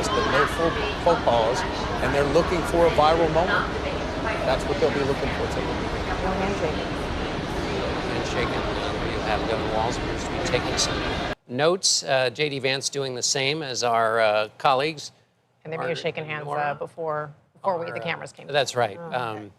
just the no faux pas, and they're looking for a viral moment. That's what they'll be looking for today. No handshaking. Handshaking. You have Governor Walz appears to be taking some notes. J.D. Vance doing the same as our colleagues. And they were shaking hands before the cameras came. That's right. Okay.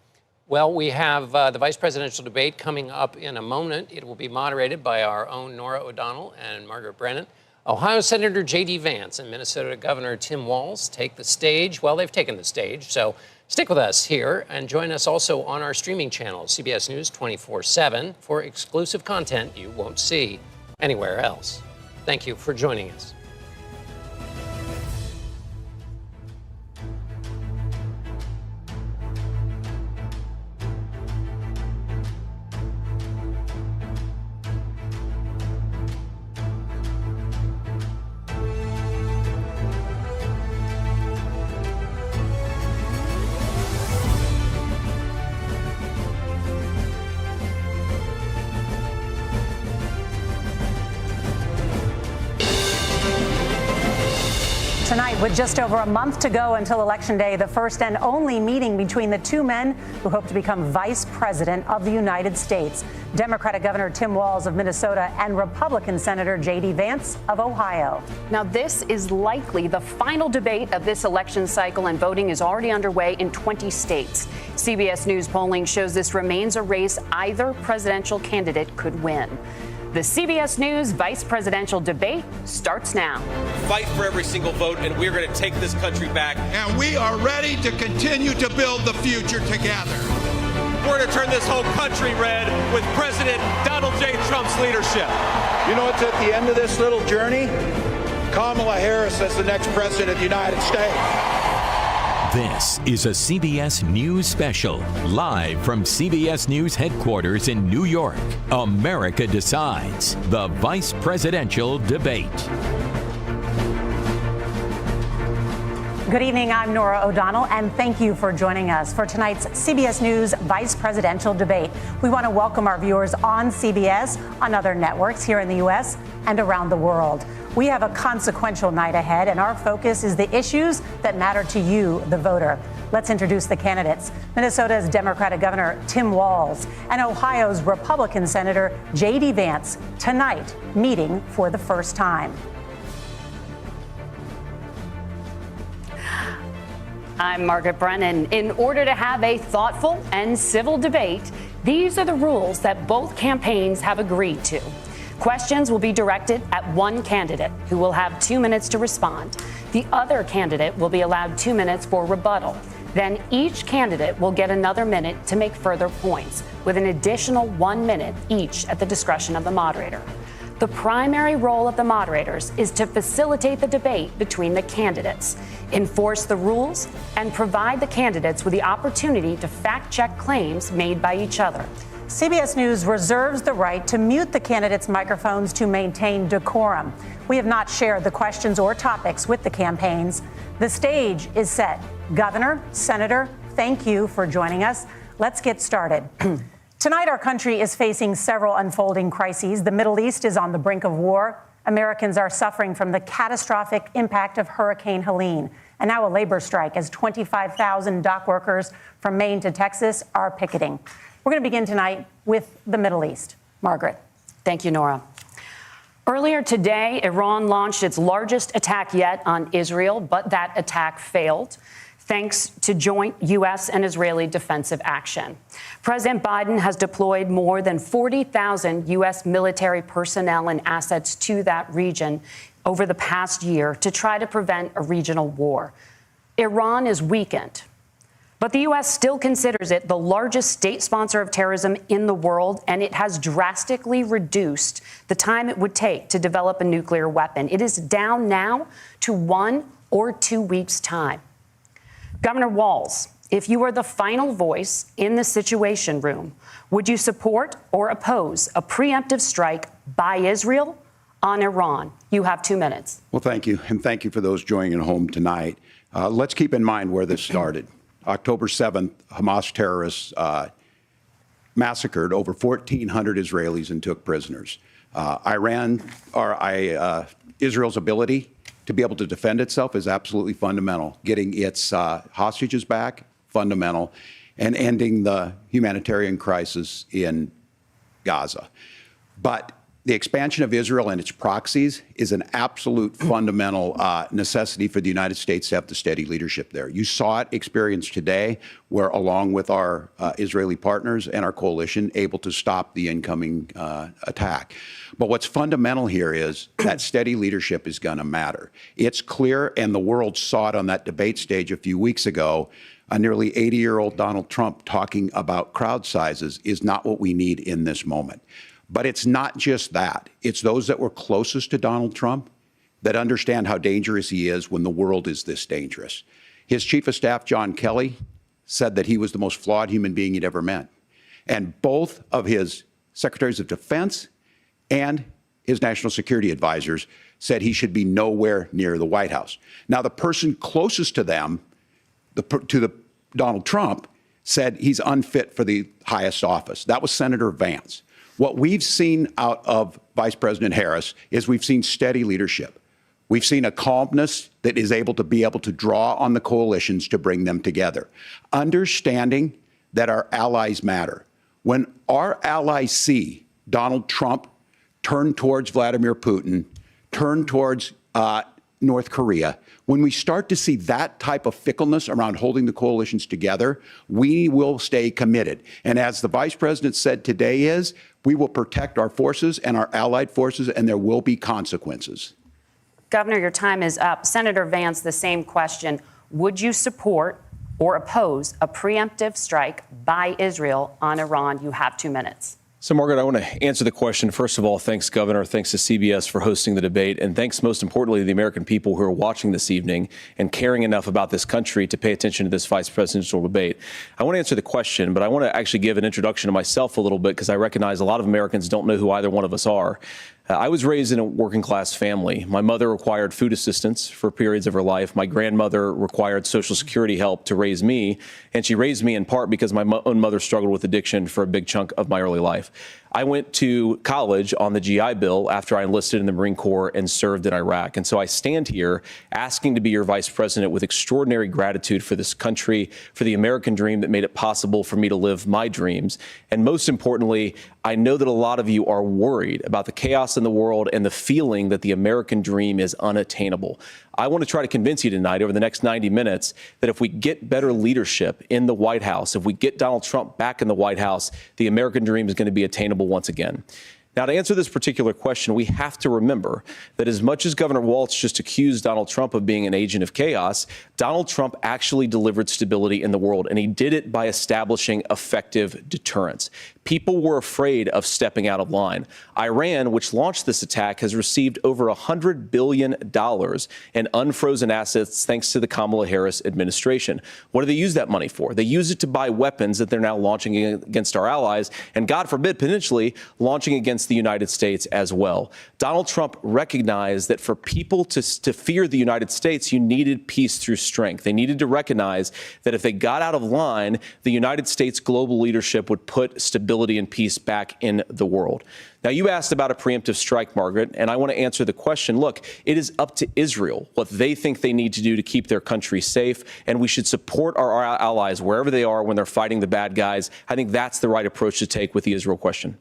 Well, we have the vice presidential debate coming up in a moment. It will be moderated by our own Nora O'Donnell and Margaret Brennan. Ohio Senator J.D. Vance and Minnesota Governor Tim Walz take the stage. Well, they've taken the stage, so stick with us here and join us also on our streaming channel, CBS News 24/7, for exclusive content you won't see anywhere else. Thank you for joining us. Tonight, with just over a month to go until Election Day, the first and only meeting between the two men who hope to become Vice President of the United States, Democratic Governor Tim Walz of Minnesota and Republican Senator J.D. Vance of Ohio. Now, this is likely the final debate of this election cycle, and voting is already underway in 20 states. CBS News polling shows this remains a race either presidential candidate could win. The CBS News vice presidential debate starts now. Fight for every single vote, and we're going to take this country back. And we are ready to continue to build the future together. We're going to turn this whole country red with President Donald J. Trump's leadership. You know what's at the end of this little journey? Kamala Harris as the next president of the United States. This is a CBS News special, live from CBS News headquarters in New York. America Decides, the vice presidential debate. Good evening, I'm Nora O'Donnell, and thank you for joining us for tonight's CBS News Vice Presidential Debate. We want to welcome our viewers on CBS, on other networks here in the U.S. and around the world. We have a consequential night ahead, and our focus is the issues that matter to you, the voter. Let's introduce the candidates. Minnesota's Democratic Governor Tim Walz and Ohio's Republican Senator J.D. Vance, tonight meeting for the first time. I'm Margaret Brennan. In order to have a thoughtful and civil debate, these are the rules that both campaigns have agreed to. Questions will be directed at one candidate, who will have 2 minutes to respond. The other candidate will be allowed 2 minutes for rebuttal. Then each candidate will get another minute to make further points, with an additional 1 minute each at the discretion of the moderator. The primary role of the moderators is to facilitate the debate between the candidates, enforce the rules, and provide the candidates with the opportunity to fact-check claims made by each other. CBS News reserves the right to mute the candidates' microphones to maintain decorum. We have not shared the questions or topics with the campaigns. The stage is set. Governor, Senator, thank you for joining us. Let's get started. Tonight, our country is facing several unfolding crises. The Middle East is on the brink of war. Americans are suffering from the catastrophic impact of Hurricane Helene. And now a labor strike as 25,000 dock workers from Maine to Texas are picketing. We're going to begin tonight with the Middle East. Margaret. Thank you, Nora. Earlier today, Iran launched its largest attack yet on Israel, but that attack failed, thanks to joint U.S. and Israeli defensive action. President Biden has deployed more than 40,000 U.S. military personnel and assets to that region over the past year to try to prevent a regional war. Iran is weakened, but the U.S. still considers it the largest state sponsor of terrorism in the world, and it has drastically reduced the time it would take to develop a nuclear weapon. It is down now to 1 or 2 weeks' time. Governor Walz, if you were the final voice in the Situation Room, would you support or oppose a preemptive strike by Israel on Iran? You have 2 minutes. Well, thank you. And thank you for those joining at home tonight. Let's keep in mind where this started. October 7th, Hamas terrorists massacred over 1,400 Israelis and took prisoners. Israel's ability to be able to defend itself is absolutely fundamental. Getting its hostages back, fundamental, and ending the humanitarian crisis in Gaza. But the expansion of Israel and its proxies is an absolute fundamental necessity for the United States to have the steady leadership there. You saw it experienced today, where along with our Israeli partners and our coalition, able to stop the incoming attack. But what's fundamental here is that steady leadership is going to matter. It's clear, and the world saw it on that debate stage a few weeks ago. A nearly 80-year-old Donald Trump talking about crowd sizes is not what we need in this moment. But it's not just that. It's those that were closest to Donald Trump that understand how dangerous he is when the world is this dangerous. His chief of staff, John Kelly, said that he was the most flawed human being he'd ever met. And both of his secretaries of defense and his national security advisors said he should be nowhere near the White House. Now, the person closest to them, Donald Trump, said he's unfit for the highest office. That was Senator Vance. What we've seen out of Vice President Harris is we've seen steady leadership. We've seen a calmness that is able to draw on the coalitions to bring them together. Understanding that our allies matter. When our allies see Donald Trump turn towards Vladimir Putin, turn towards North Korea, when we start to see that type of fickleness around holding the coalitions together, we will stay committed. And as the Vice President said today we will protect our forces and our allied forces, and there will be consequences. Governor, your time is up. Senator Vance, the same question. Would you support or oppose a preemptive strike by Israel on Iran? You have 2 minutes. So, Margaret, I want to answer the question. First of all, thanks, Governor. Thanks to CBS for hosting the debate. And thanks, most importantly, to the American people who are watching this evening and caring enough about this country to pay attention to this vice presidential debate. I want to answer the question, but I want to actually give an introduction to myself a little bit, because I recognize a lot of Americans don't know who either one of us are. I was raised in a working class family. My mother required food assistance for periods of her life. My grandmother required Social Security help to raise me. And she raised me in part because my own mother struggled with addiction for a big chunk of my early life. I went to college on the GI Bill after I enlisted in the Marine Corps and served in Iraq. And so I stand here asking to be your vice president with extraordinary gratitude for this country, for the American dream that made it possible for me to live my dreams. And most importantly, I know that a lot of you are worried about the chaos in the world and the feeling that the American dream is unattainable. I want to try to convince you tonight over the next 90 minutes that if we get better leadership in the White House, if we get Donald Trump back in the White House, the American dream is going to be attainable once again. Now, to answer this particular question, we have to remember that as much as Governor Walz just accused Donald Trump of being an agent of chaos, Donald Trump actually delivered stability in the world, and he did it by establishing effective deterrence. People were afraid of stepping out of line. Iran, which launched this attack, has received over $100 billion in unfrozen assets thanks to the Kamala Harris administration. What do they use that money for? They use it to buy weapons that they're now launching against our allies, and God forbid, potentially launching against the United States as well. Donald Trump recognized that for people to fear the United States, you needed peace through strength. They needed to recognize that if they got out of line, the United States global leadership would put stability and peace back in the world. Now, you asked about a preemptive strike, Margaret, and I want to answer the question. Look, it is up to Israel what they think they need to do to keep their country safe, and we should support our allies wherever they are when they're fighting the bad guys. I think that's the right approach to take with the Israel question.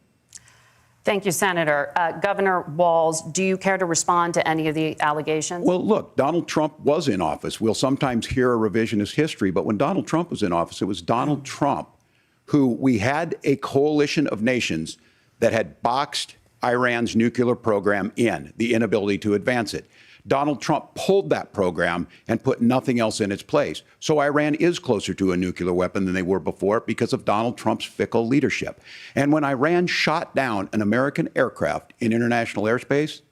Thank you, Senator. Governor Walz, do you care to respond to any of the allegations? Well, look, Donald Trump was in office. We'll sometimes hear a revisionist history, but when Donald Trump was in office, it was Donald Trump who we had a coalition of nations that had boxed Iran's nuclear program in, the inability to advance it. Donald Trump pulled that program and put nothing else in its place. So Iran is closer to a nuclear weapon than they were before because of Donald Trump's fickle leadership. And when Iran shot down an American aircraft in international airspace,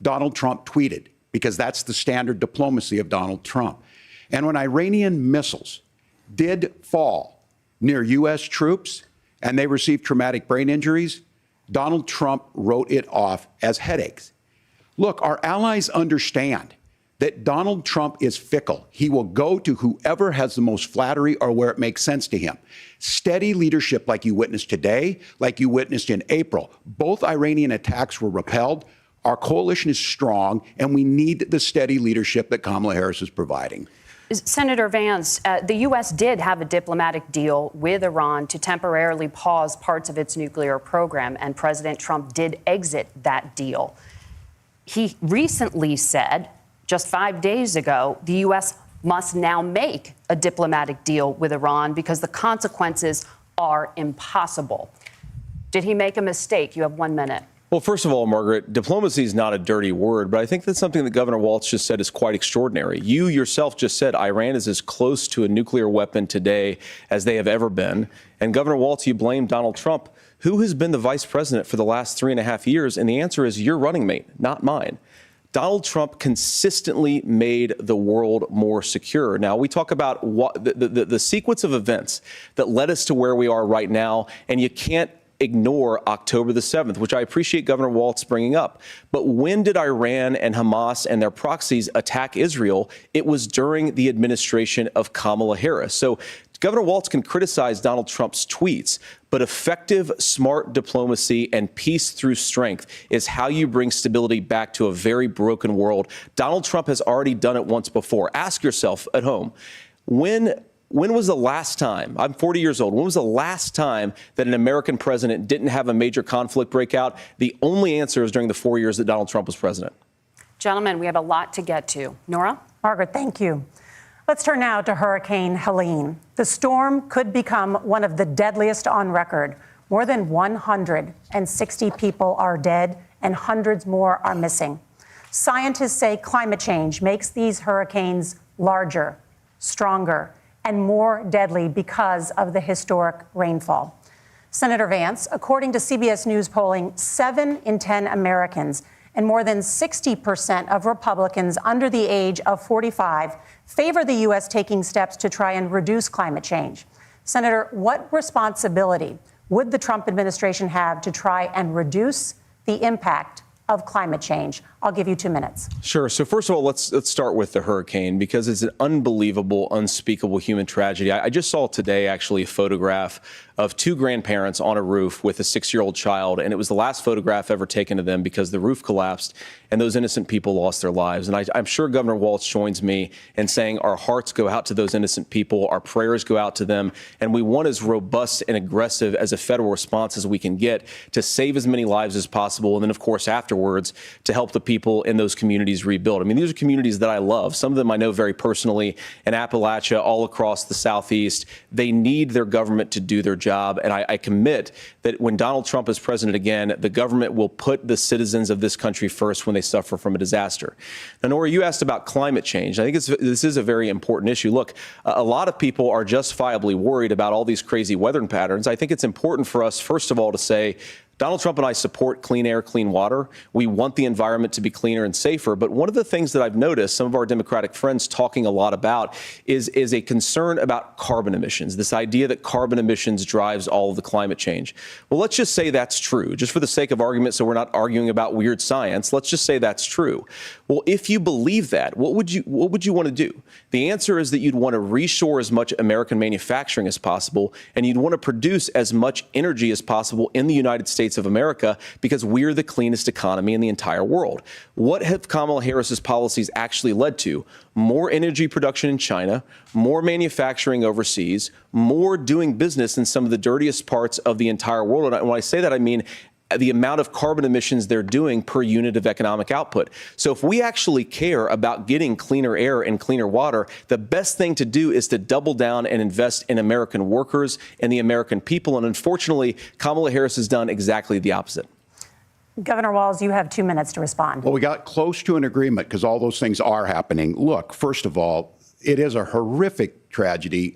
Donald Trump tweeted, because that's the standard diplomacy of Donald Trump. And when Iranian missiles did fall near U.S. troops and they received traumatic brain injuries, Donald Trump wrote it off as headaches. Look, our allies understand that Donald Trump is fickle. He will go to whoever has the most flattery or where it makes sense to him. Steady leadership like you witnessed today, like you witnessed in April. Both Iranian attacks were repelled. Our coalition is strong, and we need the steady leadership that Kamala Harris is providing. Senator Vance, the U.S. did have a diplomatic deal with Iran to temporarily pause parts of its nuclear program, and President Trump did exit that deal. He recently said, just 5 days ago, the U.S. must now make a diplomatic deal with Iran because the consequences are impossible. Did he make a mistake? You have 1 minute. Well, first of all, Margaret, diplomacy is not a dirty word, but I think that's something that Governor Walz just said is quite extraordinary. You yourself just said Iran is as close to a nuclear weapon today as they have ever been. And Governor Walz, you blame Donald Trump. Who has been the vice president for the last 3.5 years? And the answer is your running mate, not mine. Donald Trump consistently made the world more secure. Now, we talk about what the sequence of events that led us to where we are right now, and you can't ignore October the 7th, which I appreciate Governor Walz bringing up. But when did Iran and Hamas and their proxies attack Israel? It was during the administration of Kamala Harris. So Governor Walz can criticize Donald Trump's tweets, but effective, smart diplomacy and peace through strength is how you bring stability back to a very broken world. Donald Trump has already done it once before. Ask yourself at home, when was the last time, I'm 40 years old, when was the last time that an American president didn't have a major conflict break out? The only answer is during the 4 years that Donald Trump was president. Gentlemen, we have a lot to get to. Nora? Margaret, thank you. Let's turn now to Hurricane Helene. The storm could become one of the deadliest on record. More than 160 people are dead and hundreds more are missing. Scientists say climate change makes these hurricanes larger, stronger, and more deadly because of the historic rainfall. Senator Vance, according to CBS News polling, 7 in 10 Americans and more than 60% of Republicans under the age of 45 favor the U.S. taking steps to try and reduce climate change. Senator, what responsibility would the Trump administration have to try and reduce the impact of climate change? I'll give you 2 minutes. Sure. So first of all, let's start with the hurricane, because it's an unbelievable, unspeakable human tragedy. I just saw today, actually, a photograph of 2 grandparents on a roof with a 6-year-old child, and it was the last photograph ever taken of them because the roof collapsed and those innocent people lost their lives. And I'm sure Governor Walz joins me in saying our hearts go out to those innocent people, our prayers go out to them, and we want as robust and aggressive as a federal response as we can get to save as many lives as possible, and then, of course, afterwards, to help the people in those communities rebuild. I mean, these are communities that I love. Some of them I know very personally in Appalachia, all across the Southeast. They need their government to do their job. And I commit that when Donald Trump is president again, the government will put the citizens of this country first when they suffer from a disaster. Now, Nora, you asked about climate change. I think this is a very important issue. Look, a lot of people are justifiably worried about all these crazy weather patterns. I think it's important for us, first of all, to say, Donald Trump and I support clean air, clean water. We want the environment to be cleaner and safer. But one of the things that I've noticed some of our Democratic friends talking a lot about is a concern about carbon emissions, this idea that carbon emissions drives all of the climate change. Well, let's just say that's true, just for the sake of argument, so we're not arguing about weird science. Let's just say that's true. Well, if you believe that, what would you want to do? The answer is that you'd want to reshore as much American manufacturing as possible, and you'd want to produce as much energy as possible in the United States of America, because we're the cleanest economy in the entire world. What have Kamala Harris's policies actually led to? More energy production in China, more manufacturing overseas, more doing business in some of the dirtiest parts of the entire world. And when I say that, I mean the amount of carbon emissions they're doing per unit of economic output. So if we actually care about getting cleaner air and cleaner water, the best thing to do is to double down and invest in American workers and the American people. And unfortunately, Kamala Harris has done exactly the opposite. Governor Walz, you have 2 minutes to respond. Well, we got close to an agreement because all those things are happening. Look, first of all, it is a horrific tragedy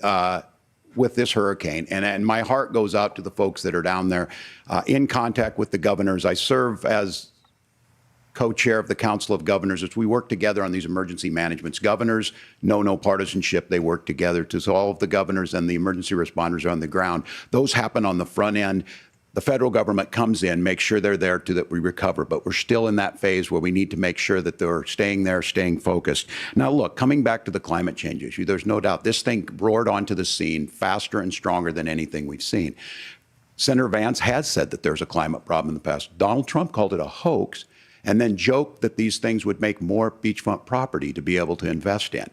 with this hurricane. And my heart goes out to the folks that are down there in contact with the governors. I serve as co-chair of the Council of Governors as we work together on these emergency managements. Governors know no partisanship. They work together. So all of the governors and the emergency responders are on the ground. Those happen on the front end. The federal government comes in, makes sure they're there that we recover. But we're still in that phase where we need to make sure that they're staying there, staying focused. Now, look, coming back to the climate change issue, there's no doubt this thing roared onto the scene faster and stronger than anything we've seen. Senator Vance has said that there's a climate problem in the past. Donald Trump called it a hoax. and then joked that these things would make more beachfront property to be able to invest in.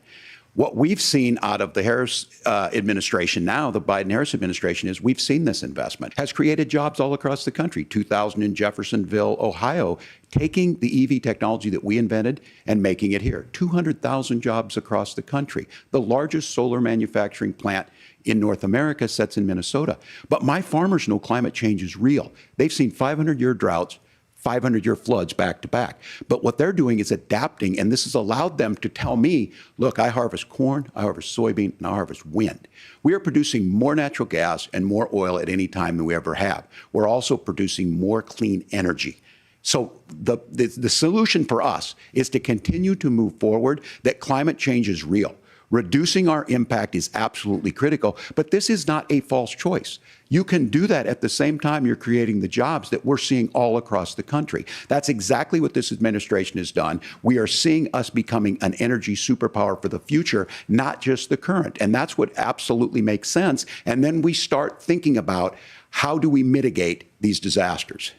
What we've seen out of the Harris administration now, the Biden-Harris administration, is we've seen this investment has created jobs all across the country. 2,000 in Jeffersonville, Ohio, taking the EV technology that we invented and making it here. 200,000 jobs across the country. The largest solar manufacturing plant in North America sits in Minnesota. But my farmers know climate change is real. They've seen 500-year droughts, 500-year floods back to back. But what they're doing is adapting, and this has allowed them to tell me, look, I harvest corn, I harvest soybean, and I harvest wind. We are producing more natural gas and more oil at any time than we ever have. We're also producing more clean energy. So the solution for us is to continue to move forward, that climate change is real. Reducing our impact is absolutely critical, but this is not a false choice. You can do that at the same time you're creating the jobs that we're seeing all across the country. That's exactly what this administration has done. We are seeing us becoming an energy superpower for the future, not just the current. And that's what absolutely makes sense. And then we start thinking about how do we mitigate these disasters.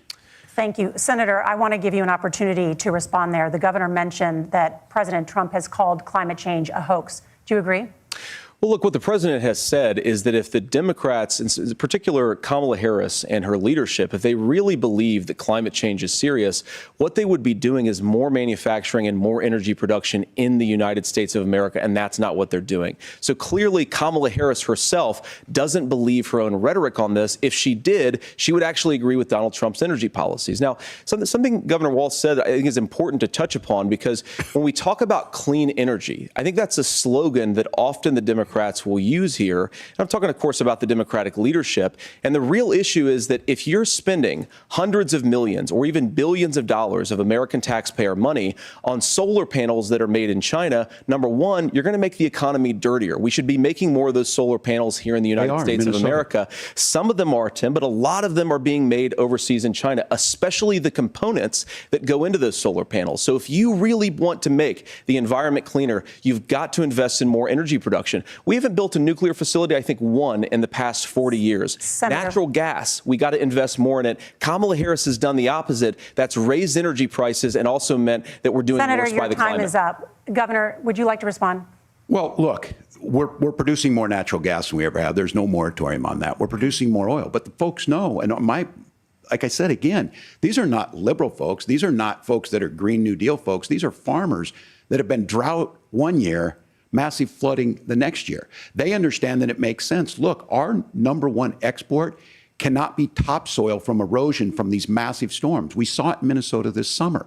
Thank you. Senator, I want to give you an opportunity to respond there. The governor mentioned that President Trump has called climate change a hoax. Do you agree? Well, look, what the president has said is that if the Democrats, in particular Kamala Harris and her leadership, if they really believe that climate change is serious, what they would be doing is more manufacturing and more energy production in the United States of America, and that's not what they're doing. So clearly, Kamala Harris herself doesn't believe her own rhetoric on this. If she did, she would actually agree with Donald Trump's energy policies. Now, something Governor Walz said I think is important to touch upon, because when we talk about clean energy, I think that's a slogan that often the Democrats will use here. And I'm talking, of course, about the Democratic leadership. And the real issue is that if you're spending hundreds of millions or even billions of dollars of American taxpayer money on solar panels that are made in China, number one, you're going to make the economy dirtier. We should be making more of those solar panels here in the United States of America. Some of them are, Tim, but a lot of them are being made overseas in China, especially the components that go into those solar panels. So if you really want to make the environment cleaner, you've got to invest in more energy production. We haven't built a nuclear facility, I think, one in the past 40 years. Senator. Natural gas, we got to invest more in it. Kamala Harris has done the opposite. That's raised energy prices and also meant that we're doing Senator, worse by the climate. Senator, your time is up. Governor, would you like to respond? Well, look, we're producing more natural gas than we ever have. There's no moratorium on that. We're producing more oil. But the folks know, and like I said, again, these are not liberal folks. These are not folks that are Green New Deal folks. These are farmers that have been drought one year, massive flooding the next year. They understand that it makes sense. Look, our number one export cannot be topsoil from erosion from these massive storms. We saw it in Minnesota this summer.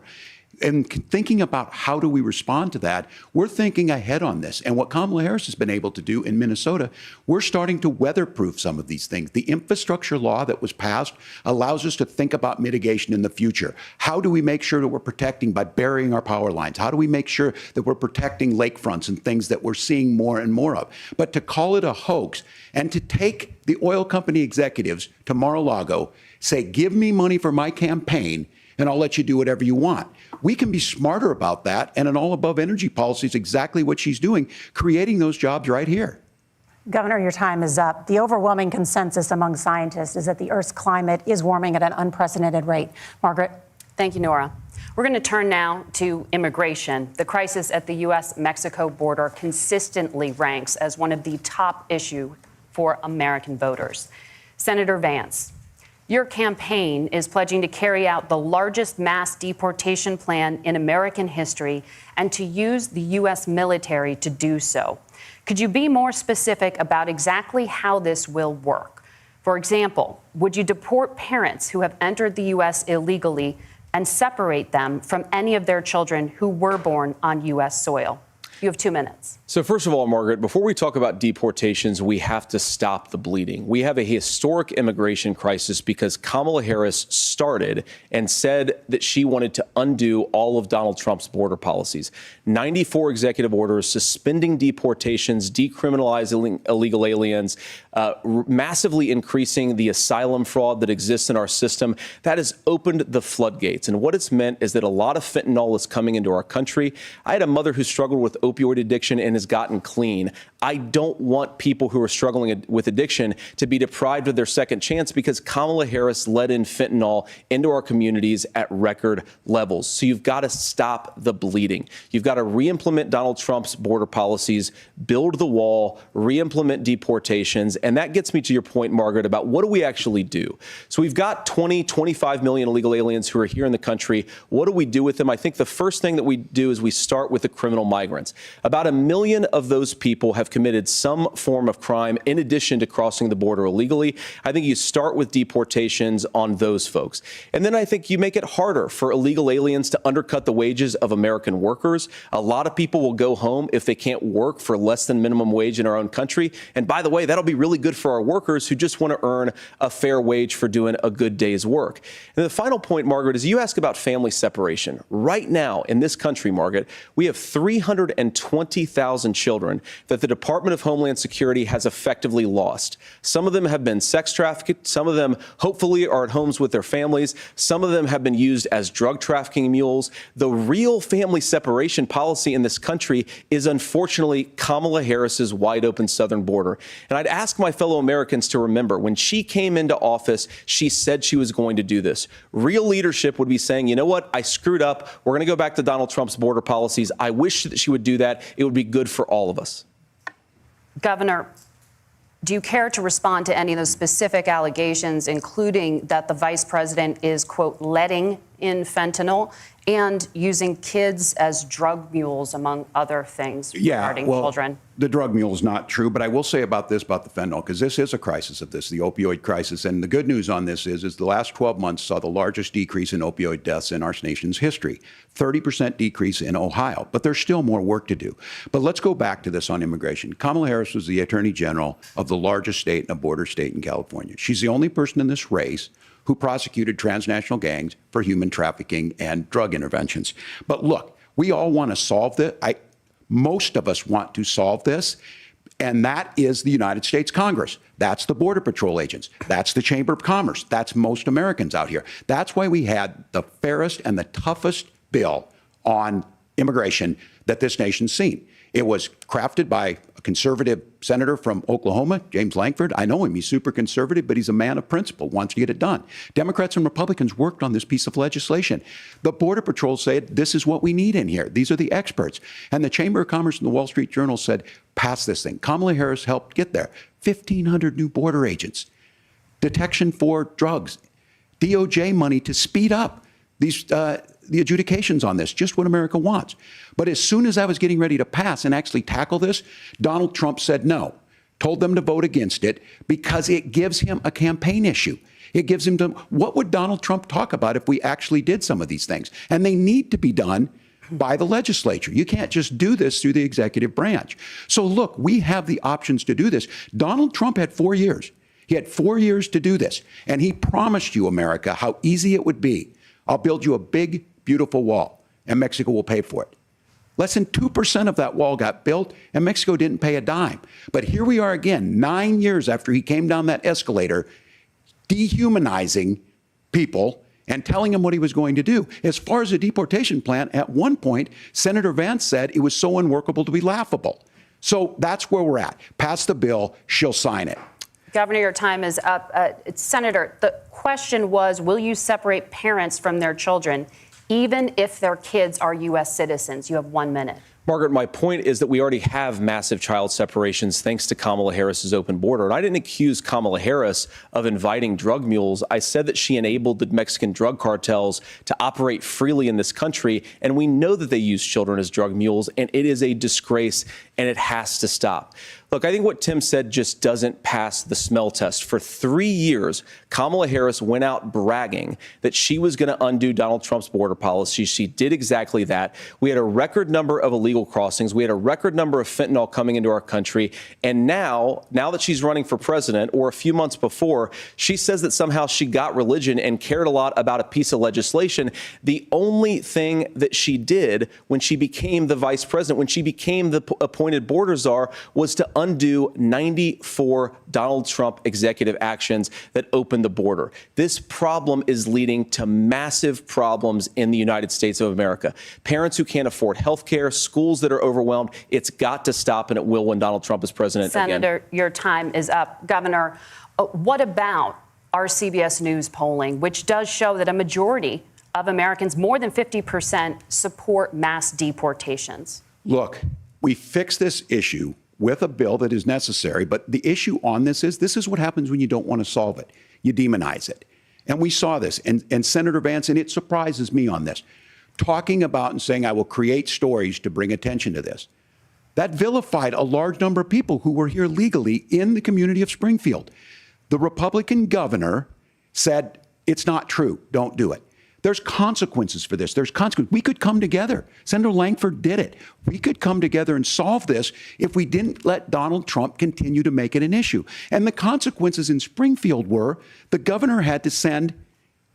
And thinking about how do we respond to that, we're thinking ahead on this. And what Kamala Harris has been able to do in Minnesota, we're starting to weatherproof some of these things. The infrastructure law that was passed allows us to think about mitigation in the future. How do we make sure that we're protecting by burying our power lines? How do we make sure that we're protecting lakefronts and things that we're seeing more and more of? But to call it a hoax and to take the oil company executives to Mar-a-Lago, say, give me money for my campaign, and I'll let you do whatever you want. We can be smarter about that, and an all-above energy policy is exactly what she's doing, creating those jobs right here. Governor, your time is up. The overwhelming consensus among scientists is that the Earth's climate is warming at an unprecedented rate. Margaret? Thank you, Nora. We're going to turn now to immigration. The crisis at the U.S.-Mexico border consistently ranks as one of the top issues for American voters. Senator Vance, your campaign is pledging to carry out the largest mass deportation plan in American history and to use the U.S. military to do so. Could you be more specific about exactly how this will work? For example, would you deport parents who have entered the U.S. illegally and separate them from any of their children who were born on U.S. soil? You have 2 minutes. So first of all, Margaret, before we talk about deportations, we have to stop the bleeding. We have a historic immigration crisis because Kamala Harris started and said that she wanted to undo all of Donald Trump's border policies. 94 executive orders suspending deportations, decriminalizing illegal aliens, massively increasing the asylum fraud that exists in our system. That has opened the floodgates. And what it's meant is that a lot of fentanyl is coming into our country. I had a mother who struggled with opioids opioid addiction and has gotten clean. I don't want people who are struggling with addiction to be deprived of their second chance because Kamala Harris let in fentanyl into our communities at record levels. So you've got to stop the bleeding. You've got to re-implement Donald Trump's border policies, build the wall, re-implement deportations. And that gets me to your point, Margaret, about what do we actually do? So we've got 25 million illegal aliens who are here in the country. What do we do with them? I think the first thing that we do is we start with the criminal migrants. About 1 million of those people have committed some form of crime in addition to crossing the border illegally. I think you start with deportations on those folks. And then I think you make it harder for illegal aliens to undercut the wages of American workers. A lot of people will go home if they can't work for less than minimum wage in our own country. And by the way, that'll be really good for our workers who just want to earn a fair wage for doing a good day's work. And the final point, Margaret, is you ask about family separation. Right now in this country, Margaret, we have 320,000 children that the Department of Homeland Security has effectively lost. Some of them have been sex trafficked. Some of them hopefully are at homes with their families. Some of them have been used as drug trafficking mules. The real family separation policy in this country is unfortunately Kamala Harris's wide open southern border. And I'd ask my fellow Americans to remember when she came into office, she said she was going to do this. Real leadership would be saying, you know what, I screwed up. We're going to go back to Donald Trump's border policies. I wish that she would do that. It would be good for all of us. Governor, do you care to respond to any of those specific allegations, including that the vice president is, quote, letting in fentanyl and using kids as drug mules, among other things regarding children? The drug mule is not true, but I will say about this, about the fentanyl, because this is a crisis of this, the opioid crisis. And the good news on this is the last 12 months saw the largest decrease in opioid deaths in our nation's history, 30% decrease in Ohio. But there's still more work to do. But let's go back to this on immigration. Kamala Harris was the attorney general of the largest state and a border state in California. She's the only person in this race who prosecuted transnational gangs for human trafficking and drug interventions. But look, we all want to solve this. Most of us want to solve this, and that is the United States Congress. That's the Border Patrol agents. That's the Chamber of Commerce. That's most Americans out here. That's why we had the fairest and the toughest bill on immigration that this nation's seen. It was crafted by a conservative senator from Oklahoma, James Lankford. I know him. He's super conservative, but he's a man of principle, wants to get it done. Democrats and Republicans worked on this piece of legislation. The Border Patrol said, this is what we need in here. These are the experts. And the Chamber of Commerce and the Wall Street Journal said, pass this thing. Kamala Harris helped get there. 1,500 new border agents, detection for drugs, DOJ money to speed up these the adjudications on this, just what America wants. But as soon as I was getting ready to pass and actually tackle this, Donald Trump said no, told them to vote against it because it gives him a campaign issue. It gives him what would Donald Trump talk about if we actually did some of these things? And they need to be done by the legislature. You can't just do this through the executive branch. So look, we have the options to do this. Donald Trump had 4 years. He had 4 years to do this. And he promised you, America, how easy it would be. I'll build you a big, beautiful wall, and Mexico will pay for it. Less than 2% of that wall got built, and Mexico didn't pay a dime. But here we are again, 9 years after he came down that escalator, dehumanizing people and telling them what he was going to do. As far as the deportation plan, at one point, Senator Vance said it was so unworkable to be laughable. So that's where we're at. Pass the bill, she'll sign it. Governor, your time is up. Senator, the question was, will you separate parents from their children, even if their kids are U.S. citizens? You have 1 minute. Margaret, my point is that we already have massive child separations thanks to Kamala Harris's open border. And I didn't accuse Kamala Harris of inviting drug mules. I said that she enabled the Mexican drug cartels to operate freely in this country. And we know that they use children as drug mules. And it is a disgrace, and it has to stop. Look, I think what Tim said just doesn't pass the smell test. For 3 years, Kamala Harris went out bragging that she was going to undo Donald Trump's border policy. She did exactly that. We had a record number of illegal crossings. We had a record number of fentanyl coming into our country. And now that she's running for president, or a few months before, she says that somehow she got religion and cared a lot about a piece of legislation. The only thing that she did when she became the vice president, when she became the appointed appointed border czar was to undo 94 Donald Trump executive actions that opened the border. This problem is leading to massive problems in the United States of America. Parents who can't afford health care, schools that are overwhelmed. It's got to stop, and it will when Donald Trump is president again. Senator, your time is up. Governor, what about our CBS News polling, which does show that a majority of Americans, more than 50%, support mass deportations? Look, we fix this issue with a bill that is necessary, but the issue on this is what happens when you don't want to solve it. You demonize it. And we saw this, and Senator Vance, and it surprises me on this, talking about and saying, I will create stories to bring attention to this. That vilified a large number of people who were here legally in the community of Springfield. The Republican governor said, it's not true, don't do it. There's consequences for this. There's consequences. We could come together. Senator Langford did it. We could come together and solve this if we didn't let Donald Trump continue to make it an issue. And the consequences in Springfield were the governor had to send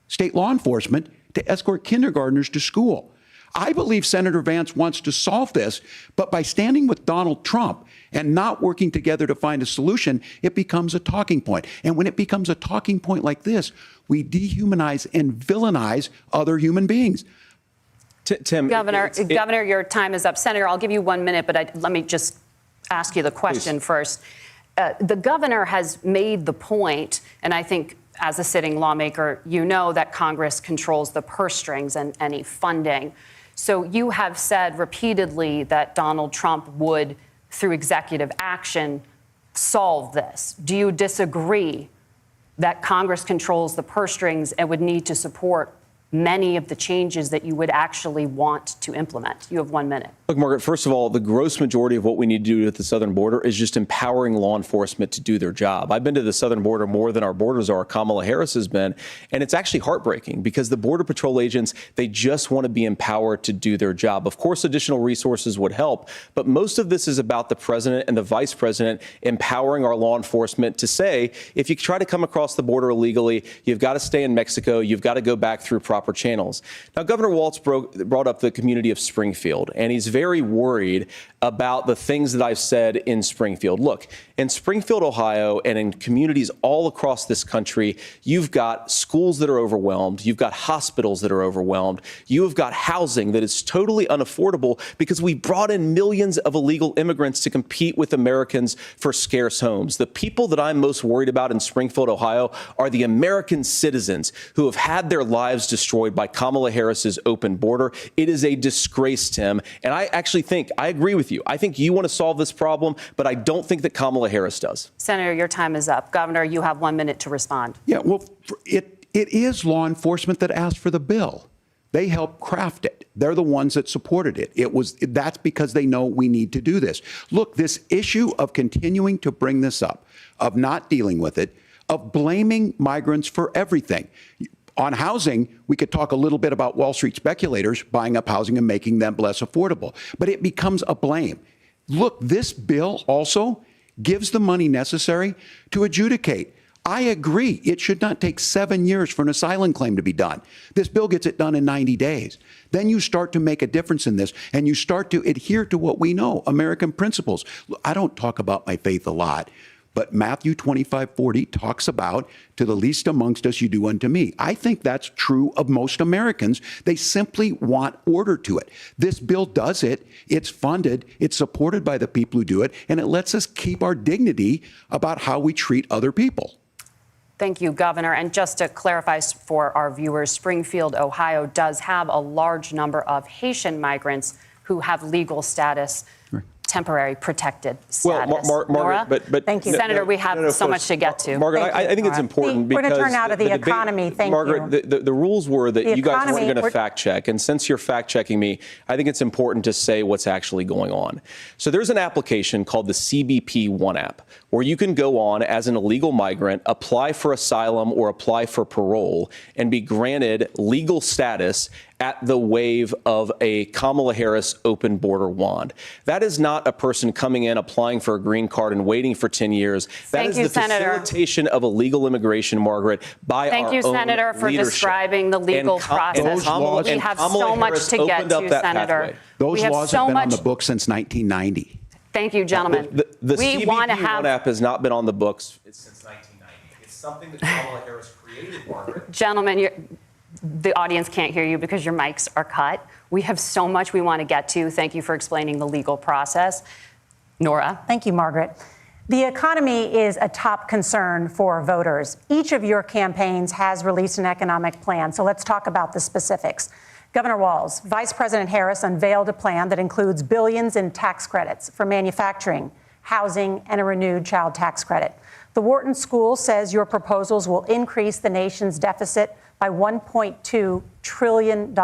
state law enforcement to escort kindergartners to school. I believe Senator Vance wants to solve this, but by standing with Donald Trump and not working together to find a solution, it becomes a talking point. And when it becomes a talking point like this, we dehumanize and villainize other human beings. Tim, Governor, your time is up. Senator, I'll give you 1 minute, but let me just ask you the question first. The governor has made the point, and I think as a sitting lawmaker, you know that Congress controls the purse strings and any funding. So you have said repeatedly that Donald Trump would, through executive action, solve this. Do you disagree that Congress controls the purse strings and would need to support many of the changes that you would actually want to implement? You have 1 minute. Look, Margaret, first of all, the gross majority of what we need to do at the southern border is just empowering law enforcement to do their job. I've been to the southern border more than our border czar, Kamala Harris, has been, and it's actually heartbreaking because the Border Patrol agents, they just want to be empowered to do their job. Of course, additional resources would help, but most of this is about the president and the vice president empowering our law enforcement to say, if you try to come across the border illegally, you've got to stay in Mexico, you've got to go back through proper channels. Now, Governor Walz brought up the community of Springfield, and he's very worried about the things that I've said in Springfield. Look, in Springfield, Ohio, and in communities all across this country, you've got schools that are overwhelmed. You've got hospitals that are overwhelmed. You have got housing that is totally unaffordable because we brought in millions of illegal immigrants to compete with Americans for scarce homes. The people that I'm most worried about in Springfield, Ohio, are the American citizens who have had their lives destroyed by Kamala Harris's open border. It is a disgrace, Tim. And I actually think, I agree with you. I think you want to solve this problem, but I don't think that Kamala Harris does. Senator, your time is up. Governor, you have 1 minute to respond. Yeah, well, it is law enforcement that asked for the bill. They helped craft it. They're the ones that supported it. That's because they know we need to do this. Look, this issue of continuing to bring this up, of not dealing with it, of blaming migrants for everything. On housing, we could talk a little bit about Wall Street speculators buying up housing and making them less affordable, but it becomes a blame. Look, this bill also gives the money necessary to adjudicate. I agree. It should not take 7 years for an asylum claim to be done. This bill gets it done in 90 days. Then you start to make a difference in this, and you start to adhere to what we know, American principles. I don't talk about my faith a lot, but Matthew 25:40 talks about, to the least amongst us you do unto me. I think that's true of most Americans. They simply want order to it. This bill does it. It's funded. It's supported by the people who do it. And it lets us keep our dignity about how we treat other people. Thank you, Governor. And just to clarify for our viewers, Springfield, Ohio does have a large number of Haitian migrants who have legal status. Right. Temporary protected status. Well, Margaret, but thank you, Senator. We have so much to get to. Margaret, I think it's important because we're going to turn out of the economy. Thank Margaret, you. The rules were that you guys weren't going to fact check, and since you're fact checking me, I think it's important to say what's actually going on. So there's an application called the CBP One app, where you can go on as an illegal migrant, apply for asylum or apply for parole, and be granted legal status at the wave of a Kamala Harris open border wand. That is not a person coming in, applying for a green card and waiting for 10 years. That is the facilitation of illegal immigration, Margaret, by our own leadership. Thank you, Senator, for describing the legal process. We have so much to get to, Senator. Those laws have been on the books since 1990. Thank you, gentlemen. The CBP One app has not been on the books since 1990. It's something that Kamala Harris created, Margaret. Gentlemen, the audience can't hear you because your mics are cut. We have so much we want to get to. Thank you for explaining the legal process. Nora. Thank you, Margaret. The economy is a top concern for voters. Each of your campaigns has released an economic plan, so let's talk about the specifics. Governor Walz, Vice President Harris unveiled a plan that includes billions in tax credits for manufacturing, housing, and a renewed child tax credit. The Wharton School says your proposals will increase the nation's deficit by $1.2 trillion.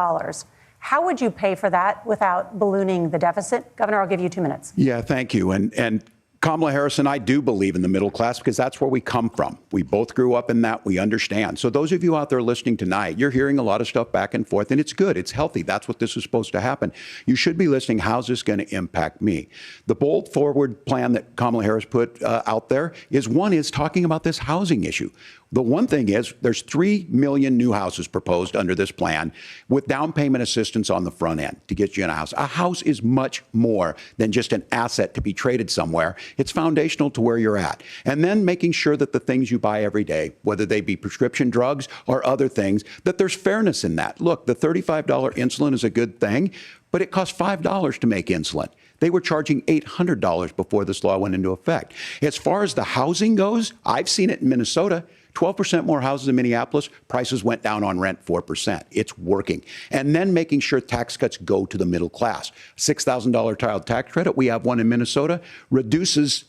How would you pay for that without ballooning the deficit? Governor, I'll give you 2 minutes. Yeah, thank you. And Kamala Harris and I do believe in the middle class because that's where we come from. We both grew up in that. We understand. So those of you out there listening tonight, you're hearing a lot of stuff back and forth, and it's good. It's healthy. That's what this is supposed to happen. You should be listening. How's this going to impact me? The bold forward plan that Kamala Harris put out there is talking about this housing issue. The one thing is there's 3 million new houses proposed under this plan with down payment assistance on the front end to get you in a house. A house is much more than just an asset to be traded somewhere. It's foundational to where you're at. And then making sure that the things you buy every day, whether they be prescription drugs or other things, that there's fairness in that. Look, the $35 insulin is a good thing, but it costs $5 to make insulin. They were charging $800 before this law went into effect. As far as the housing goes, I've seen it in Minnesota. 12% more houses in Minneapolis, prices went down on rent 4%. It's working. And then making sure tax cuts go to the middle class. $6,000 child tax credit, we have one in Minnesota, reduces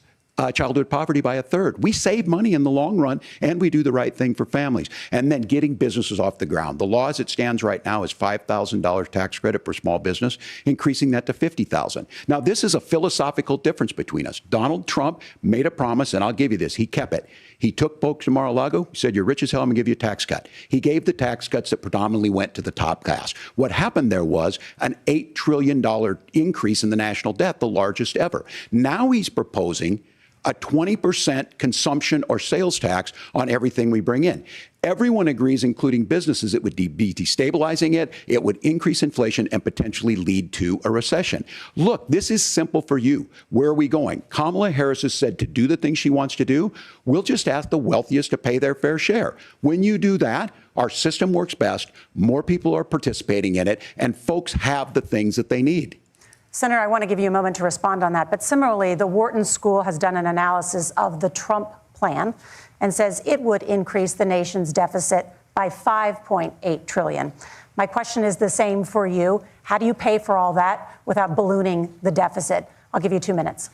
childhood poverty by 1/3. We save money in the long run, and we do the right thing for families. And then getting businesses off the ground. The law as it stands right now is $5,000 tax credit for small business, increasing that to $50,000. Now, this is a philosophical difference between us. Donald Trump made a promise, and I'll give you this. He kept it. He took folks to Mar-a-Lago, said, you're rich as hell, I'm going to give you a tax cut. He gave the tax cuts that predominantly went to the top class. What happened there was an $8 trillion increase in the national debt, the largest ever. Now he's proposing a 20% consumption or sales tax on everything we bring in. Everyone agrees, including businesses, it would be destabilizing it, it would increase inflation and potentially lead to a recession. Look, this is simple for you. Where are we going? Kamala Harris has said to do the things she wants to do, we'll just ask the wealthiest to pay their fair share. When you do that, our system works best, more people are participating in it, and folks have the things that they need. Senator, I want to give you a moment to respond on that. But similarly, the Wharton School has done an analysis of the Trump plan and says it would increase the nation's deficit by $5.8 trillion. My question is the same for you. How do you pay for all that without ballooning the deficit? I'll give you 2 minutes.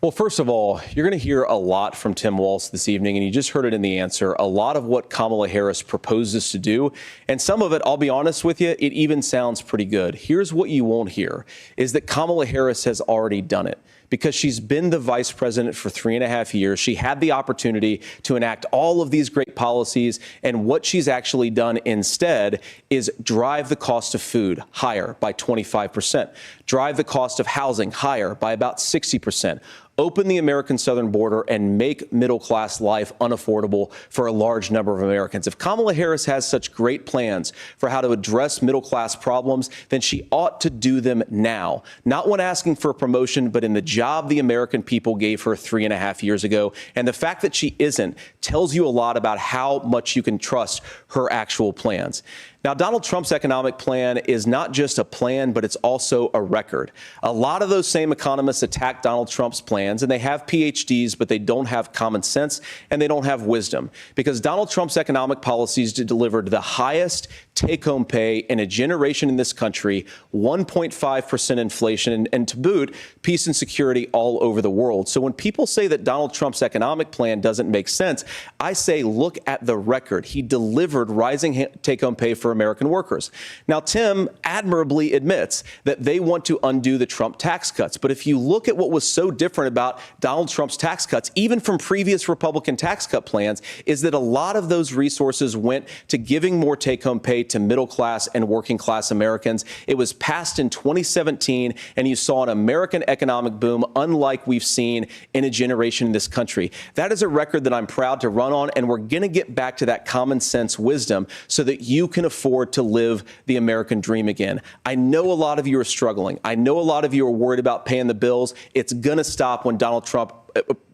Well, first of all, you're going to hear a lot from Tim Walz this evening, and you just heard it in the answer, a lot of what Kamala Harris proposes to do. And some of it, I'll be honest with you, it even sounds pretty good. Here's what you won't hear, is that Kamala Harris has already done it. Because she's been the vice president for 3.5 years. She had the opportunity to enact all of these great policies. And what she's actually done instead is drive the cost of food higher by 25%, drive the cost of housing higher by about 60%. Open the American southern border and make middle-class life unaffordable for a large number of Americans. If Kamala Harris has such great plans for how to address middle-class problems, then she ought to do them now. Not when asking for a promotion, but in the job the American people gave her 3.5 years ago. And the fact that she isn't tells you a lot about how much you can trust her actual plans. Now, Donald Trump's economic plan is not just a plan, but it's also a record. A lot of those same economists attack Donald Trump's plans, and they have PhDs, but they don't have common sense and they don't have wisdom. Because Donald Trump's economic policies delivered the highest take-home pay in a generation in this country, 1.5% inflation, and to boot, peace and security all over the world. So when people say that Donald Trump's economic plan doesn't make sense, I say, look at the record. He delivered rising take-home pay for American workers. Now, Tim admirably admits that they want to undo the Trump tax cuts. But if you look at what was so different about Donald Trump's tax cuts, even from previous Republican tax cut plans, is that a lot of those resources went to giving more take-home pay to middle class and working class Americans. It was passed in 2017, and you saw an American economic boom unlike we've seen in a generation in this country. That is a record that I'm proud to run on, and we're going to get back to that common sense wisdom so that you can afford to live the American dream again. I know a lot of you are struggling. I know a lot of you are worried about paying the bills. It's going to stop when Donald Trump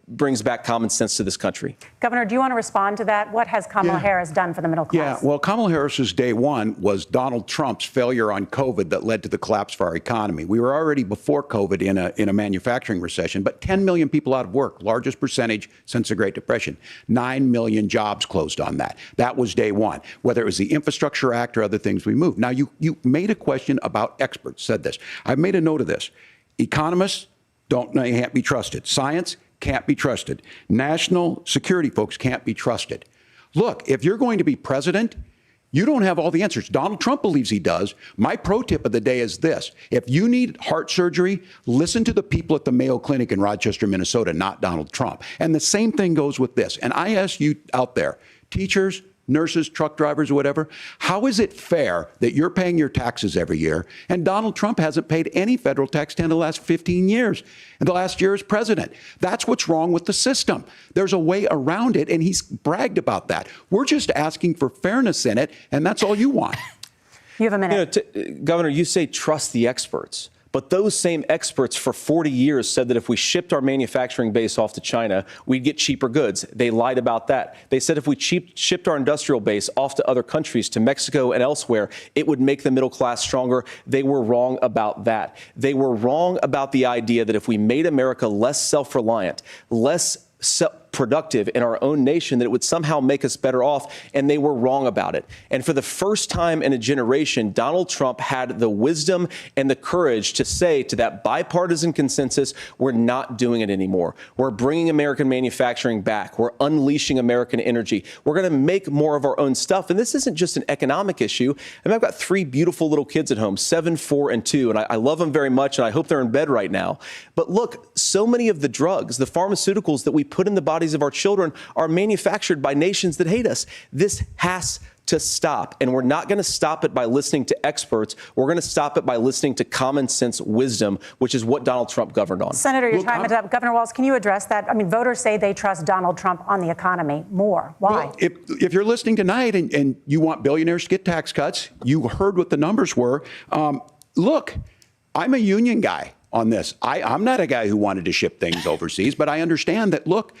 brings back common sense to this country. Governor, do you want to respond to that? What has Kamala Harris done for the middle class? Yeah, well, Kamala Harris's day one was Donald Trump's failure on COVID that led to the collapse of our economy. We were already before COVID in a manufacturing recession, but 10 million people out of work, largest percentage since the Great Depression. 9 million jobs closed on that. That was day one, whether it was the Infrastructure Act or other things we moved. Now, you made a question about experts, said this. I've made a note of this. Economists can't be trusted. Science can't be trusted. National security folks can't be trusted. Look, if you're going to be president, you don't have all the answers. Donald Trump believes he does. My pro tip of the day is this. If you need heart surgery, listen to the people at the Mayo Clinic in Rochester, Minnesota, not Donald Trump. And the same thing goes with this. And I ask you out there, teachers, nurses, truck drivers, or whatever, how is it fair that you're paying your taxes every year and Donald Trump hasn't paid any federal tax in the last 15 years, and the last year as president? That's what's wrong with the system. There's a way around it, and he's bragged about that. We're just asking for fairness in it, and that's all you want. You have a minute. Governor, you say trust the experts. But those same experts for 40 years said that if we shipped our manufacturing base off to China, we'd get cheaper goods. They lied about that. They said if we shipped our industrial base off to other countries, to Mexico and elsewhere, it would make the middle class stronger. They were wrong about that. They were wrong about the idea that if we made America less self-reliant, less productive in our own nation, that it would somehow make us better off, and they were wrong about it. And for the first time in a generation, Donald Trump had the wisdom and the courage to say to that bipartisan consensus, we're not doing it anymore. We're bringing American manufacturing back. We're unleashing American energy. We're going to make more of our own stuff. And this isn't just an economic issue. I mean, I've got 3 beautiful little kids at home, 7, 4, and 2, and I love them very much, and I hope they're in bed right now. But look, so many of the drugs, the pharmaceuticals that we put in the bodies of our children are manufactured by nations that hate us. This has to stop, and we're not going to stop it by listening to experts. We're going to stop it by listening to common sense wisdom, which is what Donald Trump governed on. Senator, your time is up. Governor Walz, can you address that? I mean, voters say they trust Donald Trump on the economy more. Why? Well, if you're listening tonight and you want billionaires to get tax cuts, you heard what the numbers were. Look, I'm a union guy on this. I'm not a guy who wanted to ship things overseas, but I understand that, look,